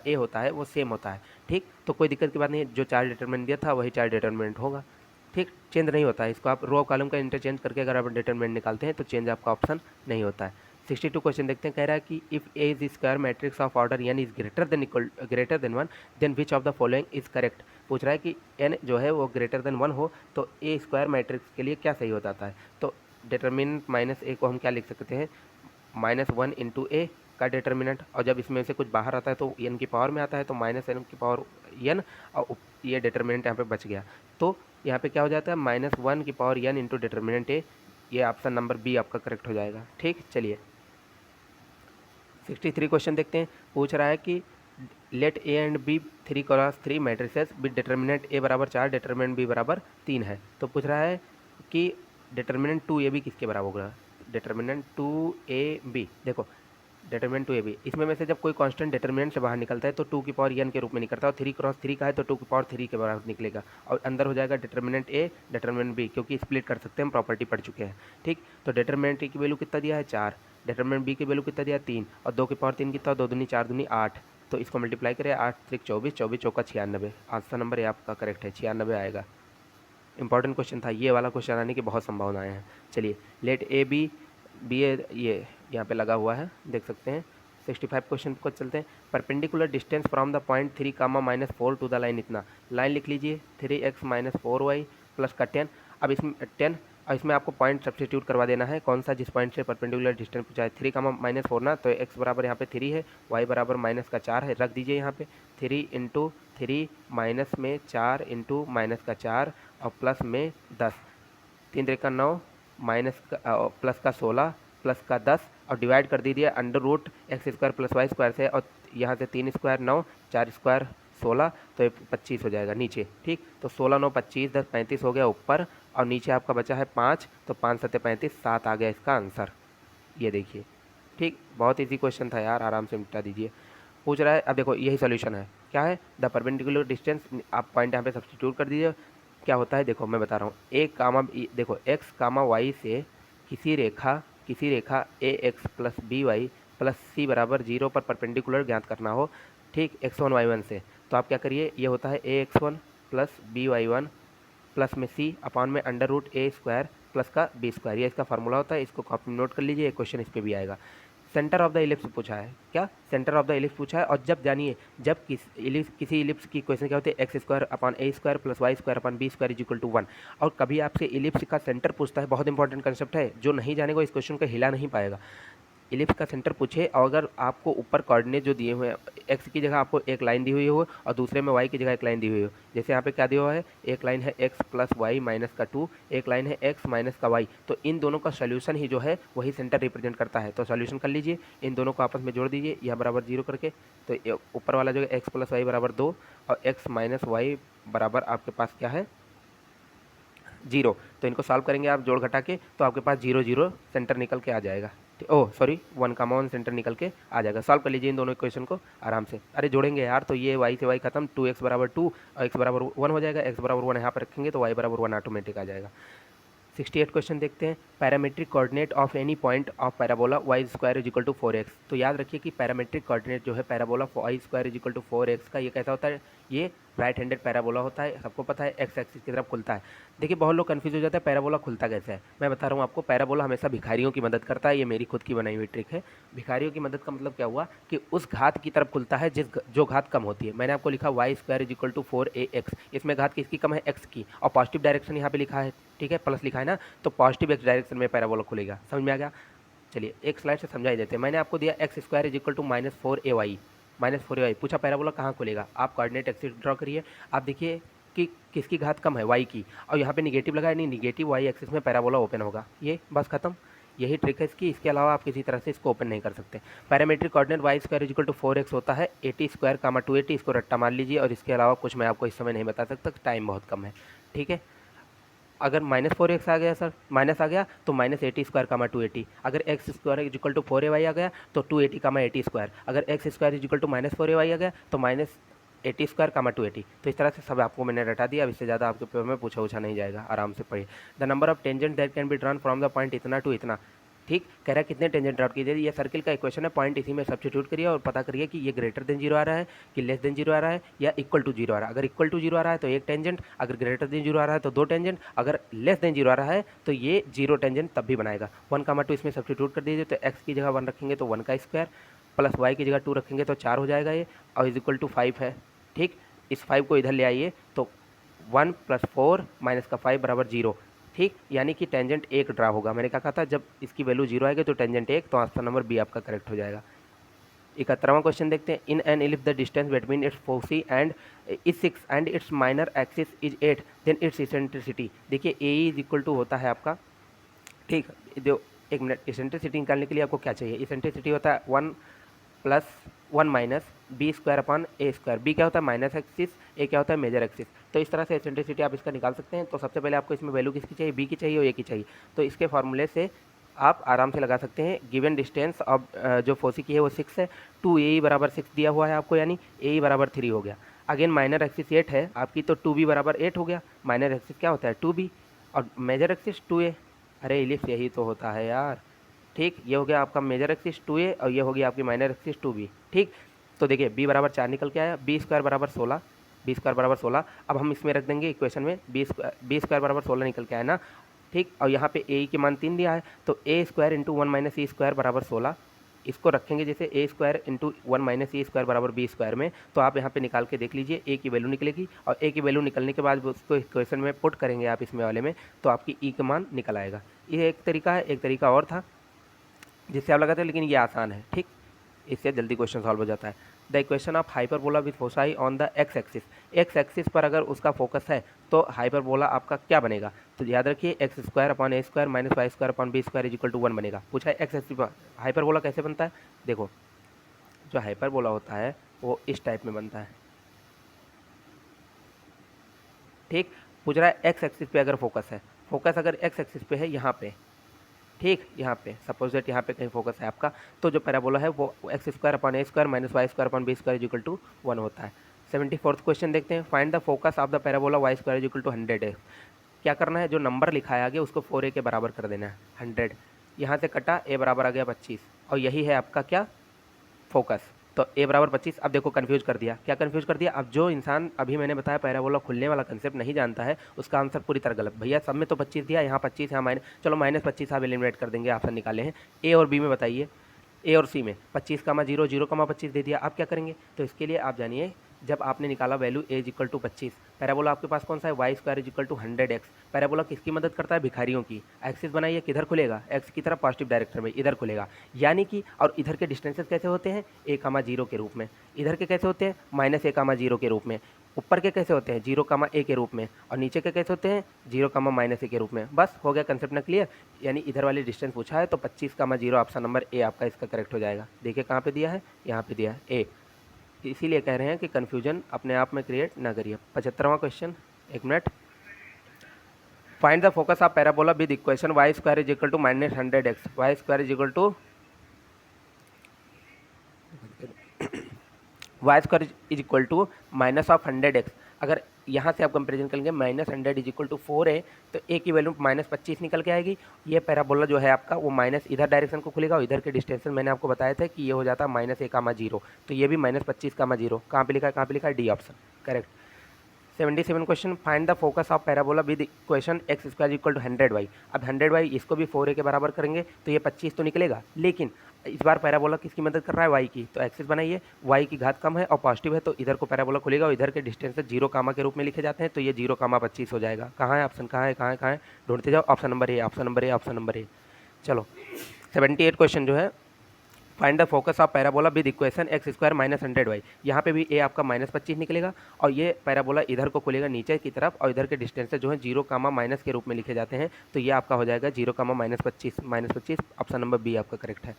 ए होता है वो सेम होता है, ठीक। तो कोई दिक्कत की बात नहीं है, जो 4 डिटर्मिनेंट दिया था वही 4 डिटर्मिनेंट होगा, ठीक, चेंज नहीं होता है। इसको आप रो कॉलम का इंटरचेंज करके अगर आप डिटर्मिनेंट निकालते हैं तो चेंज आपका ऑप्शन नहीं होता है। 62 क्वेश्चन देखते हैं। कह रहा है कि if A is square matrix of order n is greater than 1 then which of the following is correct. पूछ रहा है कि एन जो है वो ग्रेटर देन 1 हो तो ए स्क्वायर मैट्रिक्स के लिए क्या सही हो जाता है। तो डिटर्मिनेंट माइनस ए को हम क्या लिख सकते हैं -1 × ए इसका डिटर्मिनेंट, और जब इसमें से कुछ बाहर आता है तो n की पावर में आता है, तो माइनस एन की पावर n, और ये डिटर्मिनेंट यहाँ पे बच गया। तो यहाँ पे क्या हो जाता है, -1 की पावर n इंटू डिटर्मिनेंट ए। ये ऑप्शन नंबर बी आपका करेक्ट हो जाएगा। ठीक, चलिए 63 क्वेश्चन देखते हैं। पूछ रहा है कि let A and B 3x3 matrices with determinant A बराबर 4, डिटर्मिनेंट बी बराबर 3 है। तो पूछ रहा है कि डिटर्मिनेंट 2ab किसके बराबर होगा। डिटर्मिनेंट 2ab, देखो डिटर्मिनेंट 2ab, इसमें में से जब कोई कांस्टेंट डिटर्मिनेंट से बाहर निकलता है तो 2 की पावर n के रूप में निकलता है, और 3x3 का है तो 2 की पावर 3 के बराबर निकलेगा, और अंदर हो जाएगा डिटर्मिनेंट a डिटर्मिनेंट b, क्योंकि स्प्लिट कर सकते हैं, हम प्रॉपर्टी पढ़ चुके हैं। ठीक, तो डिटर्मिनेंट a की वैल्यू कितना दिया है 4, डिटर्मिनेंट b की वैल्यू कितना दिया है 3, और 2 की पावर 3 कितना, 2 दूनी 4 दूनी 8, तो इसको मल्टीप्लाई करें, 8 3 24, 24 चौका 96, आंसर नंबर ये आपका करेक्ट है, 96 आएगा। इंपॉर्टेंट क्वेश्चन था, ये वाला क्वेश्चन आने की बहुत संभावनाएं हैं। चलिए लेट ए बी बी ए, ये यहाँ पे लगा हुआ है, देख सकते हैं। 65 क्वेश्चन को चलते हैं। Perpendicular distance from the point 3 comma -4 to the line इतना, लाइन लिख लीजिए 3x - 4y प्लस का 10। अब इसमें 10, और इसमें आपको पॉइंट सब्स्टिट्यूट करवा देना है, कौन सा, जिस पॉइंट से परपेंडिकुलर डिस्टेंस पूछा है। 3 कामा -4 ना, तो x बराबर यहाँ पे 3 है, y बराबर माइनस का 4 है, रख दीजिए यहाँ पे 3 इंटू 3 माइनस में 4 इंटू माइनस का 4 और प्लस में 10, 3 3 का 9 माइनस का प्लस का 16 प्लस का 10, और डिवाइड कर दीजिए under root x square plus y square से, और यहाँ से 3 स्क्वायर 9, 4 स्क्वायर 16, तो ये 25 हो जाएगा नीचे। ठीक, तो 16 9 25, 10 35 हो गया ऊपर, और नीचे आपका बचा है 5, तो 5 7 35, 7 आ गया इसका आंसर। ये देखिए, ठीक, बहुत ईजी क्वेश्चन था यार, आराम से निपटा दीजिए। पूछ रहा है, अब देखो यही सोल्यूशन है, क्या है, द परपेंडिकुलर डिस्टेंस, आप पॉइंट यहाँ पे सब्स्टिट्यूट कर दीजिए। क्या होता है, देखो मैं बता रहा हूँ, देखो x कामा वाई से किसी रेखा A X plus B Y plus C बराबर 0 पर परपेंडिकुलर ज्ञात करना हो। ठीक, x1 y1 से, तो आप क्या करिए, ये होता है ax1 प्लस by1 प्लस में c अपॉन में अंडर रूट ए स्क्वायर प्लस का बी स्क्वायर, ये इसका फार्मूला होता है, इसको कॉपी नोट कर लीजिए, क्वेश्चन इस पर भी आएगा। सेंटर ऑफ द इलिप्स पूछा है, क्या सेंटर ऑफ द इलिप्स पूछा है, और जब जानिए, जब किसी इलिप्स की क्वेश्चन क्या होती है, x square upon A square plus y square upon b square is equal to 1, और कभी आपसे इलिप्स का सेंटर पूछता है, बहुत इंपॉर्टेंट कंसेप्ट है, जो नहीं जानेगा इस क्वेश्चन को हिला नहीं पाएगा। इलिप्स का सेंटर पूछे, और अगर आपको ऊपर कोऑर्डिनेट जो दिए हुए हैं, एक्स की जगह आपको एक लाइन दी हुई हो और दूसरे में वाई की जगह एक लाइन दी हुई हो, जैसे यहाँ पे क्या दिया हुआ है, एक लाइन है एक्स प्लस वाई माइनस का 2, एक लाइन है एक्स माइनस का वाई, तो इन दोनों का सोल्यूशन ही जो है वही सेंटर रिप्रेजेंट करता है। तो सोल्यूशन कर लीजिए, इन दोनों को आपस में जोड़ दीजिए, यह बराबर 0 करके, तो ऊपर वाला जो है एक्स प्लस वाई बराबर 2 और एक्स माइनस वाई बराबर आपके पास क्या है 0, तो इनको सॉल्व करेंगे आप जोड़ घटा के, तो आपके पास 0 0 सेंटर निकल के आ जाएगा। ओह सॉरी 1 का 1 सेंटर निकल के आ जाएगा। सॉल्व कर लीजिए इन दोनों इक्वेशन को आराम से। अरे जोड़ेंगे यार, तो ये y से y खत्म, 2x बराबर 2 और x बराबर 1 हो जाएगा, x बराबर 1 यहाँ पर रखेंगे तो y बराबर 1 ऑटोमेटिक आ जाएगा। 68 क्वेश्चन देखते हैं। Parametric coordinate of any point of parabola Y square is equal to 4x। तो याद रखिए कि पैरामेट्रिक कोऑर्डिनेट जो है parabola Y square is equal to 4x का, ये कैसा होता है, ये राइट हैंडेड पैराबोला होता है, सबको पता है, एक्स एक्सिस की तरफ खुलता है। देखिए बहुत लोग कंफ्यूज हो जाते हैं पैराबोला खुलता कैसे है, मैं बता रहा हूँ आपको। पैराबोला हमेशा भिखारियों की मदद करता है, ये मेरी खुद की बनाई हुई ट्रिक है। भिखारियों की मदद का मतलब क्या हुआ कि उस घात की तरफ खुलता है जो घात कम होती है। मैंने आपको लिखा y square is equal to 4ax, इसमें घात किसकी कम है, एक्स की, और पॉजिटिव डायरेक्शन यहाँ पे लिखा है, ठीक है, प्लस लिखा है ना, तो पॉजिटिव एक्स डायरेक्शन में पैराबोला खुलेगा। समझ में आ गया। चलिए एक स्लाइड से समझाई देते हैं। मैंने आपको दिया x square is equal to -4ay, -4ay पूछा पैराबोला कहाँ खुलेगा। आप कोऑर्डिनेट एक्सिस ड्रॉ करिए, आप देखिए कि किसकी घात कम है, वाई की, और यहाँ पे निगेटिव लगा है, नहीं निगेटिव वाई एक्सिस में पैराबोला ओपन होगा, ये बस खत्म। यही ट्रिक है इसकी, इसके अलावा आप किसी तरह से इसको ओपन नहीं कर सकते। Parametric coordinate y square is equal to 4x होता है, 80 स्क्वायर कामा 280, इसको रट्टा मान लीजिए, और इसके अलावा कुछ मैं आपको इस समय नहीं बता सकता, टाइम बहुत कम है, ठीक है। अगर -4x आ गया सर, माइनस आ गया तो -80 स्क्वायर कामा 280, अगर x square is equal to 4ay आ गया तो 280 कामा 80 स्क्वायर, अगर x square is equal to -4ay आ गया तो -80 स्क्वायर कामा 280। तो इस तरह से सब आपको मैंने रटा दिया। अब इससे ज़्यादा आपके पेपर में पूछा नहीं जाएगा, आराम से पढ़िए। The number of tangent that can be drawn from the point इतना टू इतना, ठीक, कह रहा है कितने टेंजेंट ड्रॉ कीजिए। ये सर्किल का इक्वेशन है, पॉइंट इसी में सब्स्टिट्यूट करिए और पता करिए कि ये ग्रेटर देन 0 आ रहा है कि लेस देन 0 आ रहा है या इक्वल टू 0 आ रहा है। अगर इक्वल टू 0 आ रहा है तो एक टेंजेंट, अगर ग्रेटर देन 0 आ रहा है तो 2 टेंजेंट, अगर लेस देन 0 आ रहा है तो ये 0 टेंजेंट तब भी बनाएगा। 1 कामा 2 इसमें सब्स्टिट्यूट कर दीजिए, तो एक्स की जगह 1 रखेंगे तो 1 का स्क्वायर, प्लस वाई की जगह 2 रखेंगे तो 4 हो जाएगा ये, और इज इक्वल टू 5 है, ठीक। इस 5 को इधर ले आइए तो 1 + 4 - 5 बराबर 0, ठीक, यानी कि टेंजेंट 1 ड्रा होगा। मैंने क्या कहा था, जब इसकी वैल्यू 0 आएगी तो टेंजेंट 1, तो आंसर नंबर बी आपका करेक्ट हो जाएगा। 71वां क्वेश्चन देखते हैं। In an if the distance between its foci and is 6 and its minor axis is 8 then its eccentricity. देखिए ए इज इक्वल टू होता है आपका, ठीक, जो एक मिनट, इसेंट्रिसिटी निकालने के लिए आपको क्या चाहिए, इसेंट्रिसिटी होता है 1 plus 1 minus B square upon ए स्क्वायर। बी क्या होता है माइनस एक्सिस, ए क्या होता है मेजर एक्सिस। तो इस तरह से इसेंट्रिसिटी आप इसका निकाल सकते हैं। तो सबसे पहले आपको इसमें वैल्यू किसकी चाहिए, बी की चाहिए और ए की चाहिए। तो इसके फार्मूले से आप आराम से लगा सकते हैं। गिवन डिस्टेंस ऑफ जो फोसी की है वो 6 है, 2 ए बराबर 6 दिया हुआ है आपको, यानी ए बराबर 3 हो गया। अगेन माइनर एक्सिस 8 है आपकी, तो 2 बी बराबर 8 हो गया। माइनर एक्सिस क्या होता है 2 बी और मेजर एक्सिस 2 ए। अरे इलिप्स यही तो होता है यार, ठीक। ये हो गया आपका मेजर एक्सिस 2a और ये हो गया आपकी माइनर एक्सिस 2b, ठीक। तो देखिए b बराबर 4 निकल के आया, बी स्क्वायर बराबर 16, बी स्क्वायर बराबर 16। अब हम इसमें रख देंगे इक्वेशन में बी स्क्वायर बराबर 16 निकल के आया ना, ठीक। और यहाँ पे ए के मान 3 दिया है, तो ए square into 1 minus E square बराबर 16। इसको रखेंगे जैसे ए square into 1 minus E square बराबर बी स्क्वायर में, तो आप यहाँ पे निकाल के देख लीजिए ए की वैल्यू निकलेगी। और ए की वैल्यू निकलने के बाद उसको इक्वेशन में पुट करेंगे आप इसमें वाले में, तो आपकी ई का मान निकल आएगा। ये एक तरीका है, एक तरीका और था जिससे आप लगाते हो, लेकिन ये आसान है, ठीक। इससे जल्दी क्वेश्चन सॉल्व हो जाता है। The equation of hyperbola with foci on the x axis, x axis पर अगर उसका फोकस है तो हाइपरबोला आपका क्या बनेगा। तो याद रखिए x square upon A square minus y square upon b square is equal to 1 बनेगा। पूछा है एक्स एक्सिस पर हाइपरबोला कैसे बनता है। देखो जो हाइपरबोला होता है वो इस टाइप में बनता है, ठीक। पूछ रहा है एक्स एक्सिस पे अगर फोकस है, फोकस अगर एक्स एक्सिस पे है यहाँ पे, ठीक, यहाँ पे सपोज दैट यहाँ पे कहीं फोकस है आपका, तो जो पैराबोला है वो x square upon A square minus y square upon b square is equal to 1 होता है। 74th क्वेश्चन देखते हैं। Find the focus of the parabola Y square is equal to 100 है। क्या करना है, जो नंबर लिखा है आगे उसको 4a के बराबर कर देना है। 100 यहाँ से कटा, ए बराबर आ गया 25 और यही है आपका क्या फोकस। तो ए बराबर 25। अब देखो कंफ्यूज कर दिया, क्या कंफ्यूज कर दिया। अब जो इंसान अभी मैंने बताया पैराबोला खुलने वाला कंसेप्ट नहीं जानता है उसका आंसर पूरी तरह गलत। भैया सब में तो 25 दिया, यहाँ 25, यहाँ माइनस, चलो माइनस 25 आप एलिमिनेट कर देंगे, ऑप्शन निकाले हैं। ए और बी में बताइए, ए और सी में 25 का 0 0 का 25 दे दिया, आप क्या करेंगे। तो इसके लिए आप जानिए, जब आपने निकाला value a is equal to 25, parabola आपके पास कौन सा है y square is equal to 100x। Parabola किसकी मदद करता है, भिखारियों की। एक्सिस बनाइए, किधर खुलेगा, एक्स की तरफ पॉजिटिव डायरेक्शन में, इधर खुलेगा यानी कि। और इधर के डिस्टेंसेस कैसे होते हैं, ए कामा 0 के रूप में। इधर के कैसे होते हैं, माइनस ए कामा 0 के रूप में। ऊपर के कैसे होते हैं, 0 कामा ए के रूप में। और नीचे के कैसे होते हैं, 0 कामा माइनस ए के रूप में। बस हो गया कंसेप्ट ना क्लियर। यानी इधर वाली डिस्टेंस पूछा है तो 25 कामा 0 ऑप्शन नंबर ए आपका इसका करेक्ट हो जाएगा। देखिए कहाँ पे दिया है, यहाँ पे दिया है ए। इसीलिए कह रहे हैं कि कन्फ्यूजन अपने आप में क्रिएट ना करिए। 75वां क्वेश्चन, एक minute. Find the focus of parabola with equation y square is equal to minus 100x, y square is equal to y square is equal to minus of 100x। अगर यहाँ से आप कंपेरिजन करेंगे minus 100 is equal to 4 है, तो ए की value minus 25 निकल के आएगी। ये पैराबोला जो है आपका वो माइनस इधर डायरेक्शन को खुलेगा और इधर के डिस्टेंस मैंने आपको बताया था कि ये हो जाता है माइनस ए कामा 0, तो ये भी माइनस 25 कामा 0। कहाँ पे लिखा है, कहाँ पे लिखा है, D option correct. 77 question. Find the focus of parabola with equation x square equal to 100y। अब 100y इसको भी 4a के बराबर करेंगे तो ये 25 तो निकलेगा, लेकिन इस बार पैराबोला किसकी मदद कर रहा है, y की। तो एक्सिस बनाइए, y की घात कम है और पॉजिटिव है, तो इधर को पैराबोला खुलेगा और इधर के डिस्टेंस 0 कामा के रूप में लिखे जाते हैं, तो ये 0 कामा 25 हो जाएगा। कहाँ है ऑप्शन, कहाँ है, कहाँ है, कहाँ है, ढूंढते जाओ। Option number A, option number A, option number A. चलो 78 क्वेश्चन जो है। Find the focus of parabola with equation x square minus 100y। यहाँ पे भी ए आपका माइनस 25 निकलेगा और ये पैराबोला इधर को खुलेगा नीचे की तरफ और इधर के डिस्टेंस जो है 0 कामा माइनस के रूप में लिखे जाते हैं, तो ये आपका हो जाएगा 0 comma minus 25, option number B आपका करेक्ट है।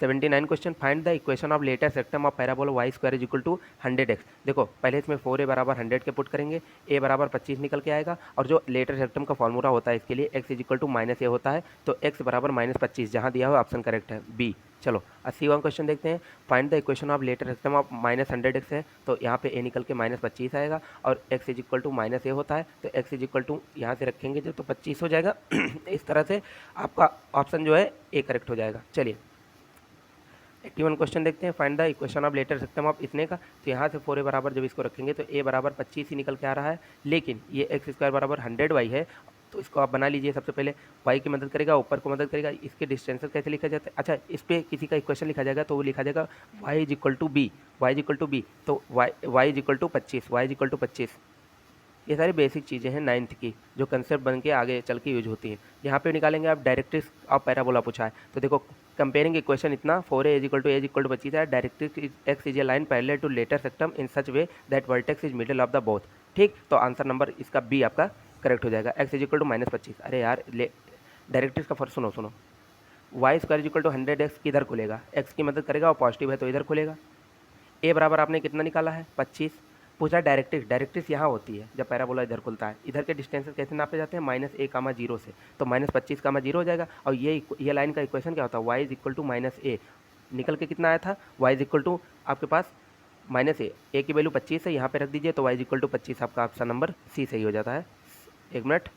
79 question. Find the equation of latus rectum of parabola Y square is equal to 100x। देखो पहले इसमें 4a बराबर 100 के पुट करेंगे, a बराबर 25 निकल के आएगा और जो लेटेस्ट सेक्टम का फॉर्मूला होता है इसके लिए x is equal to minus A होता है, तो x बराबर माइनस 25 जहाँ दिया हुआ ऑप्शन करेक्ट है बी। चलो 80वां क्वेश्चन देखते हैं। Find the equation of latus rectum of minus 100x है, तो यहाँ पे a निकल के माइनस 25 आएगा और x is equal to minus A होता है, तो x इज इक्वल टू यहाँ से रखेंगे जो तो 25 हो जाएगा। इस तरह से आपका ऑप्शन जो है ए करेक्ट हो जाएगा। चलिए 81 क्वेश्चन देखते हैं। Find the equation of latus rectum of इतने का, तो यहाँ से 4a बराबर जब इसको रखेंगे तो a बराबर 25 ही निकल के आ रहा है, लेकिन ये एक्स स्क्वायर बराबर 100y है, तो इसको आप बना लीजिए। सबसे पहले y की मदद करेगा, ऊपर को मदद करेगा। इसके डिस्टेंसेस कैसे लिखा जाता है, अच्छा इस पर किसी का इक्वेशन लिखा जाएगा तो वो लिखा जाएगा y is equal to b, y is equal to b, तो y is equal to 25, y is equal to 25। ये सारी बेसिक चीज़ें हैं 9th की जो कंसेप्ट बन के आगे चल के यूज होती हैं। यहाँ पे निकालेंगे आप डायरेक्ट्रिक्स ऑफ पैराबोला पूछा है, तो देखो कंपेयरिंग इक्वेशन इतना 4a इज इक्वल टू 25 है, directrix x is a line parallel to latus rectum in such way that vertex is middle of the both. ठीक, तो आंसर नंबर इसका बी आपका करेक्ट हो जाएगा। एक्स इज इक्वल टू -25, अरे यार directrix का फर्क सुनो, y square is equal to 100x किधर खुलेगा, एक्स की मदद करेगा और पॉजिटिव है तो इधर खुलेगा। ए बराबर आपने कितना निकाला है 25, पूछा डायरेक्ट्रिक्स यहाँ होती है जब पैराबोला इधर खुलता है, इधर के डिस्टेंसेस कैसे नापे जाते हैं -a,0 से, तो -25,0 हो जाएगा। और ये लाइन का इक्वेशन क्या होता है, y is equal to -a, निकल के कितना आया था, y इज इक्वल टू आपके पास -a की वैल्यू 25 है, यहाँ पे रख दीजिए तो y इज इक्वल टू 25, आपका ऑप्शन नंबर सी सही हो जाता है। एक मिनट,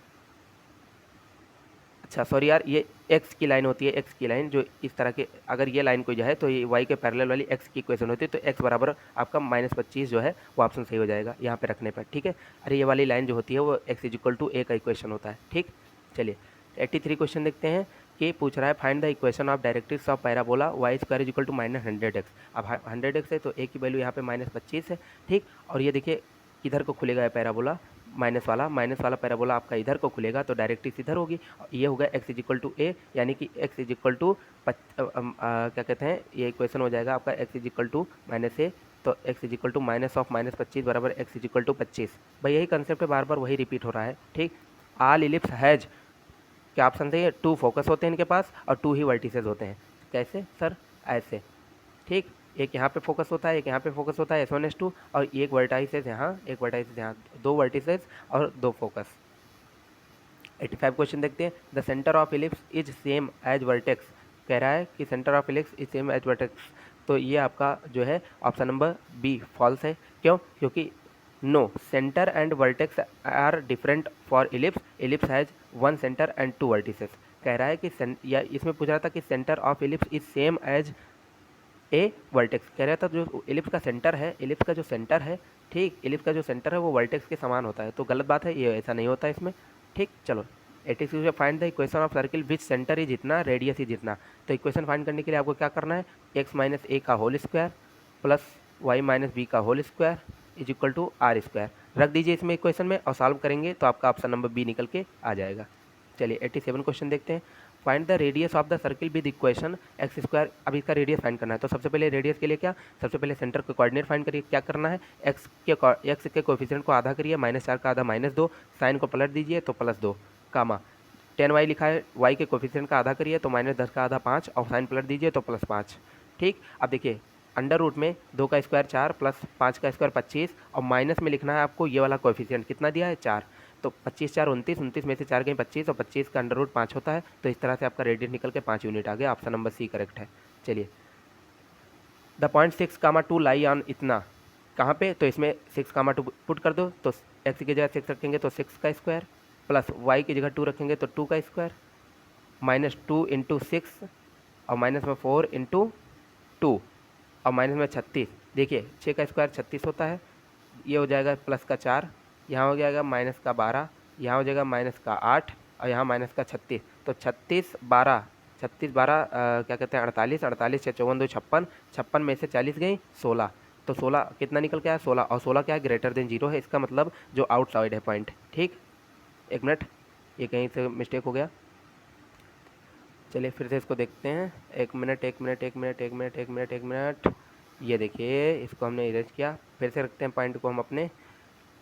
अच्छा सॉरी यार, ये x की लाइन होती है, x की लाइन जो इस तरह के, अगर ये लाइन कोई जो है तो ये y के पैरेलल वाली x की इक्वेशन होती है, तो x बराबर आपका -25 जो है वो ऑप्शन सही हो जाएगा यहाँ पे रखने पर। ठीक है, अरे ये वाली लाइन जो होती है वो x is equal to a का इक्वेशन होता है। ठीक, चलिए 83 क्वेश्चन देखते हैं कि पूछ रहा है find the equation of directrix of parabola y square is equal to -100x। अब 100x है तो a की वैल्यू यहाँ पे -25 है। ठीक, और ये देखिए किधर को खुलेगा कहता माइनस वाला पैराबोला आपका इधर को खुलेगा तो डायरेक्ट्रिक्स इधर होगी। ये होगा x इज इक्वल टू ए, यानी कि x इज इक्वल टू क्या कहते हैं, ये इक्वेशन हो जाएगा आपका x is equal to -a, तो x इज इक्वल टू -25 बराबर x इज इक्वल टू 25। भाई यही कंसेप्ट है, बार बार वही रिपीट हो रहा है। ठीक, आल इलिप्स हैज क्या ऑप्शन थे, 2 फोकस होते हैं इनके पास और 2 ही वर्टिसेस होते हैं। कैसे सर, ऐसे। ठीक, एक यहाँ पे फोकस होता है, एक यहाँ पे फोकस होता है S1 S2, और एक वर्टाइसेस यहाँ, एक वर्टाइसेस यहाँ, 2 वर्टिसेस और 2 फोकस। 85 क्वेश्चन देखते हैं। The centre of ellipse is same as vertex, कह रहा है कि centre of ellipse is same as vertex, तो ये आपका जो है ऑप्शन नंबर बी फॉल्स है। क्यों, क्योंकि no centre and vertex are different for ellipse, ellipse has 1 centre and 2 vertices. कह रहा है कि या इसमें पूछ रहा था कि centre of ellipse is same as a vertex, कह रहा था जो इलिप्स का सेंटर है, इलिप्स का जो सेंटर है, ठीक, इलिप्स का जो सेंटर है वो वर्टेक्स के समान होता है, तो गलत बात है, ये ऐसा नहीं होता है इसमें। ठीक, चलो 86 find the equation of circle which centre is इतना, रेडियस इज इतना। तो इक्वेशन फाइंड करने के लिए आपको क्या करना है, x माइनस ए का whole square plus y minus B का whole square is equal to R square रख दीजिए इसमें इक्वेशन में, और सॉल्व करेंगे तो आपका ऑप्शन नंबर बी निकल के आ जाएगा। चलिए 87 क्वेश्चन देखते हैं। Find the radius of the circle with equation x square. अब इसका रेडियस फाइंड करना है, तो सबसे पहले रेडियस के लिए क्या, सबसे पहले सेंटर के कोऑर्डिनेट फाइंड करिए। क्या करना है, एक्स के कोएफिशिएंट को आधा करिए, -4 का आधा -2, साइन को पलट दीजिए तो +2, कामा 10y लिखा है, y के कोएफिशिएंट का आधा करिए तो -10 का आधा 5, और साइन पलट दीजिए तो +5। ठीक, अब देखिए अंडर रूट में 2 का स्क्वायर 4 प्लस 5 का स्क्वायर 25, और माइनस में लिखना है आपको ये वाला कोएफिशिएंट कितना दिया है 4, तो 25 4 29, 29 में से 4 गए 25, और 25 का अंडर रूट 5 होता है, तो इस तरह से आपका रेडियस निकल के 5 यूनिट आ गया। ऑप्शन नंबर सी करेक्ट है। चलिए द पॉइंट 6,2 लाई ऑन इतना, कहाँ पे, तो इसमें 6,2 पुट कर दो, तो एक्स की जगह 6 रखेंगे तो 6 का स्क्वायर, प्लस वाई की जगह 2 रखेंगे तो 2 का स्क्वायर, -2 इंटू 6, और माइनस में 4 इंटू 2, और माइनस में 36। देखिए 6 का स्क्वायर 36 होता है, ये हो जाएगा प्लस का 4, यहाँ हो जाएगा माइनस का 12, यहाँ हो जाएगा माइनस का 8, और यहाँ माइनस का 36, तो 36 12 क्या कहते हैं 48, 48 से 54 2 56, 56 में से 40 गई 16, तो 16 कितना निकल के आया 16, और 16 क्या है ग्रेटर देन 0 है, इसका मतलब जो आउटसाइड है पॉइंट। ठीक, एक मिनट, ये कहीं से मिस्टेक हो गया, चलिए फिर से इसको देखते हैं। एक मिनट, ये देखिए इसको हमने इरेज किया, फिर से रखते हैं पॉइंट को हम अपने,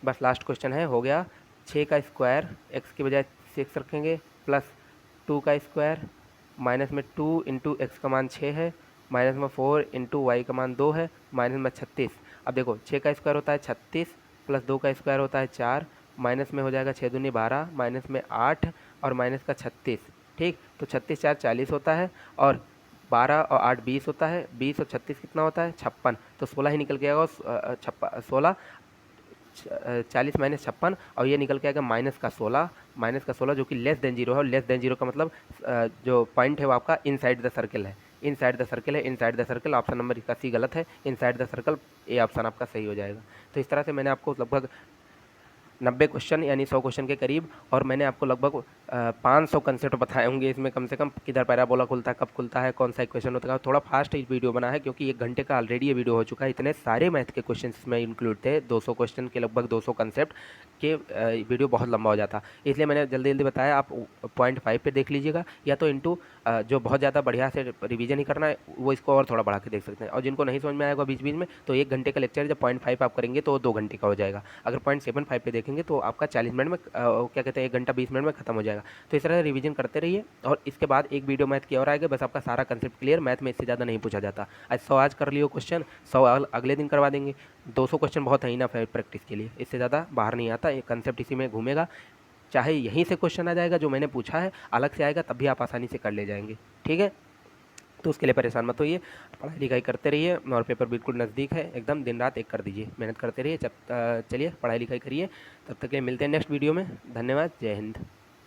बस लास्ट क्वेश्चन है, हो गया। 6 का स्क्वायर एक्स की बजाय 6 रखेंगे, प्लस 2 का स्क्वायर, माइनस में 2 इंटू एक्स का मान 6 है, माइनस में 4 इंटू वाई का मान 2 है, माइनस में 36। अब देखो 6 का स्क्वायर होता है 36, प्लस 2 का स्क्वायर होता है 4, माइनस में हो जाएगा 6 दूनी 12, माइनस में 8, और माइनस का 36। ठीक, तो 36 4 40 होता है, और 12 और 8 20 होता है, 20 और 36 कितना होता है 56, तो 16 ही निकल के आएगा, 16 40 माइनस 56, और ये निकल के आएगा माइनस का 16 जो कि लेस देन 0 है, और लेस देन 0 का मतलब जो पॉइंट है वो आपका इनसाइड द सर्कल है, inside the circle, option number इसका सी गलत है, inside the circle A option आपका सही हो जाएगा। तो इस तरह से मैंने आपको लगभग 90 क्वेश्चन यानी 100 क्वेश्चन के करीब, और मैंने आपको लगभग 500 कंसेप्ट बताए होंगे इसमें कम से कम, किधर पैराबोला खुलता है, कब खुलता है, कौन सा इक्वेशन होता है। थोड़ा फास्ट वीडियो बना है क्योंकि 1 घंटे का ऑलरेडी ये वीडियो हो चुका है। इतने सारे मैथ के क्वेश्चन इसमें इंक्लूड थे, 200 क्वेश्चन के लगभग 200 कंसेप्ट के, वीडियो बहुत लंबा हो जाता, इसलिए मैंने जल्दी जल्दी बताया। आप 0.5 पे देख लीजिएगा, या तो इंटू जो बहुत ज़्यादा बढ़िया से रिवीजन ही करना है वो इसको और थोड़ा बढ़ा के देख सकते हैं। और जिनको नहीं समझ में आएगा बीच बीच में, तो 1 घंटे का लेक्चर जब 0.5 आप करेंगे तो 2 घंटे का हो जाएगा। अगर 0.75 पे देखेंगे तो आपका 40 मिनट में क्या कहते हैं 1 घंटा 20 मिनट में खत्म हो जाएगा। तो इस तरह से रिवीजन करते रहिए, और इसके बाद एक वीडियो मैथ की और आएगा, बस आपका सारा कंसेप्ट क्लियर। मैथ में इससे ज़्यादा नहीं पूछा जाता। आज 100 आज कर लियो क्वेश्चन, 100 अगले दिन करवा देंगे। 200 क्वेश्चन बहुत है इनफ है प्रैक्टिस के लिए, इससे ज़्यादा बाहर नहीं आता। ये कंसेप्ट इसी में घूमेगा, चाहे यहीं से क्वेश्चन आ जाएगा जो मैंने पूछा है, अलग से आएगा तब भी आप आसानी से कर ले जाएंगे। ठीक है, तो उसके लिए परेशान मत होइए, पढ़ाई लिखाई करते रहिए, और पेपर बिल्कुल नज़दीक है एकदम, दिन रात एक कर दीजिए, मेहनत करते रहिए। चलिए पढ़ाई लिखाई करिए, तब तक के लिए मिलते हैं नेक्स्ट वीडियो में। धन्यवाद, जय हिंद।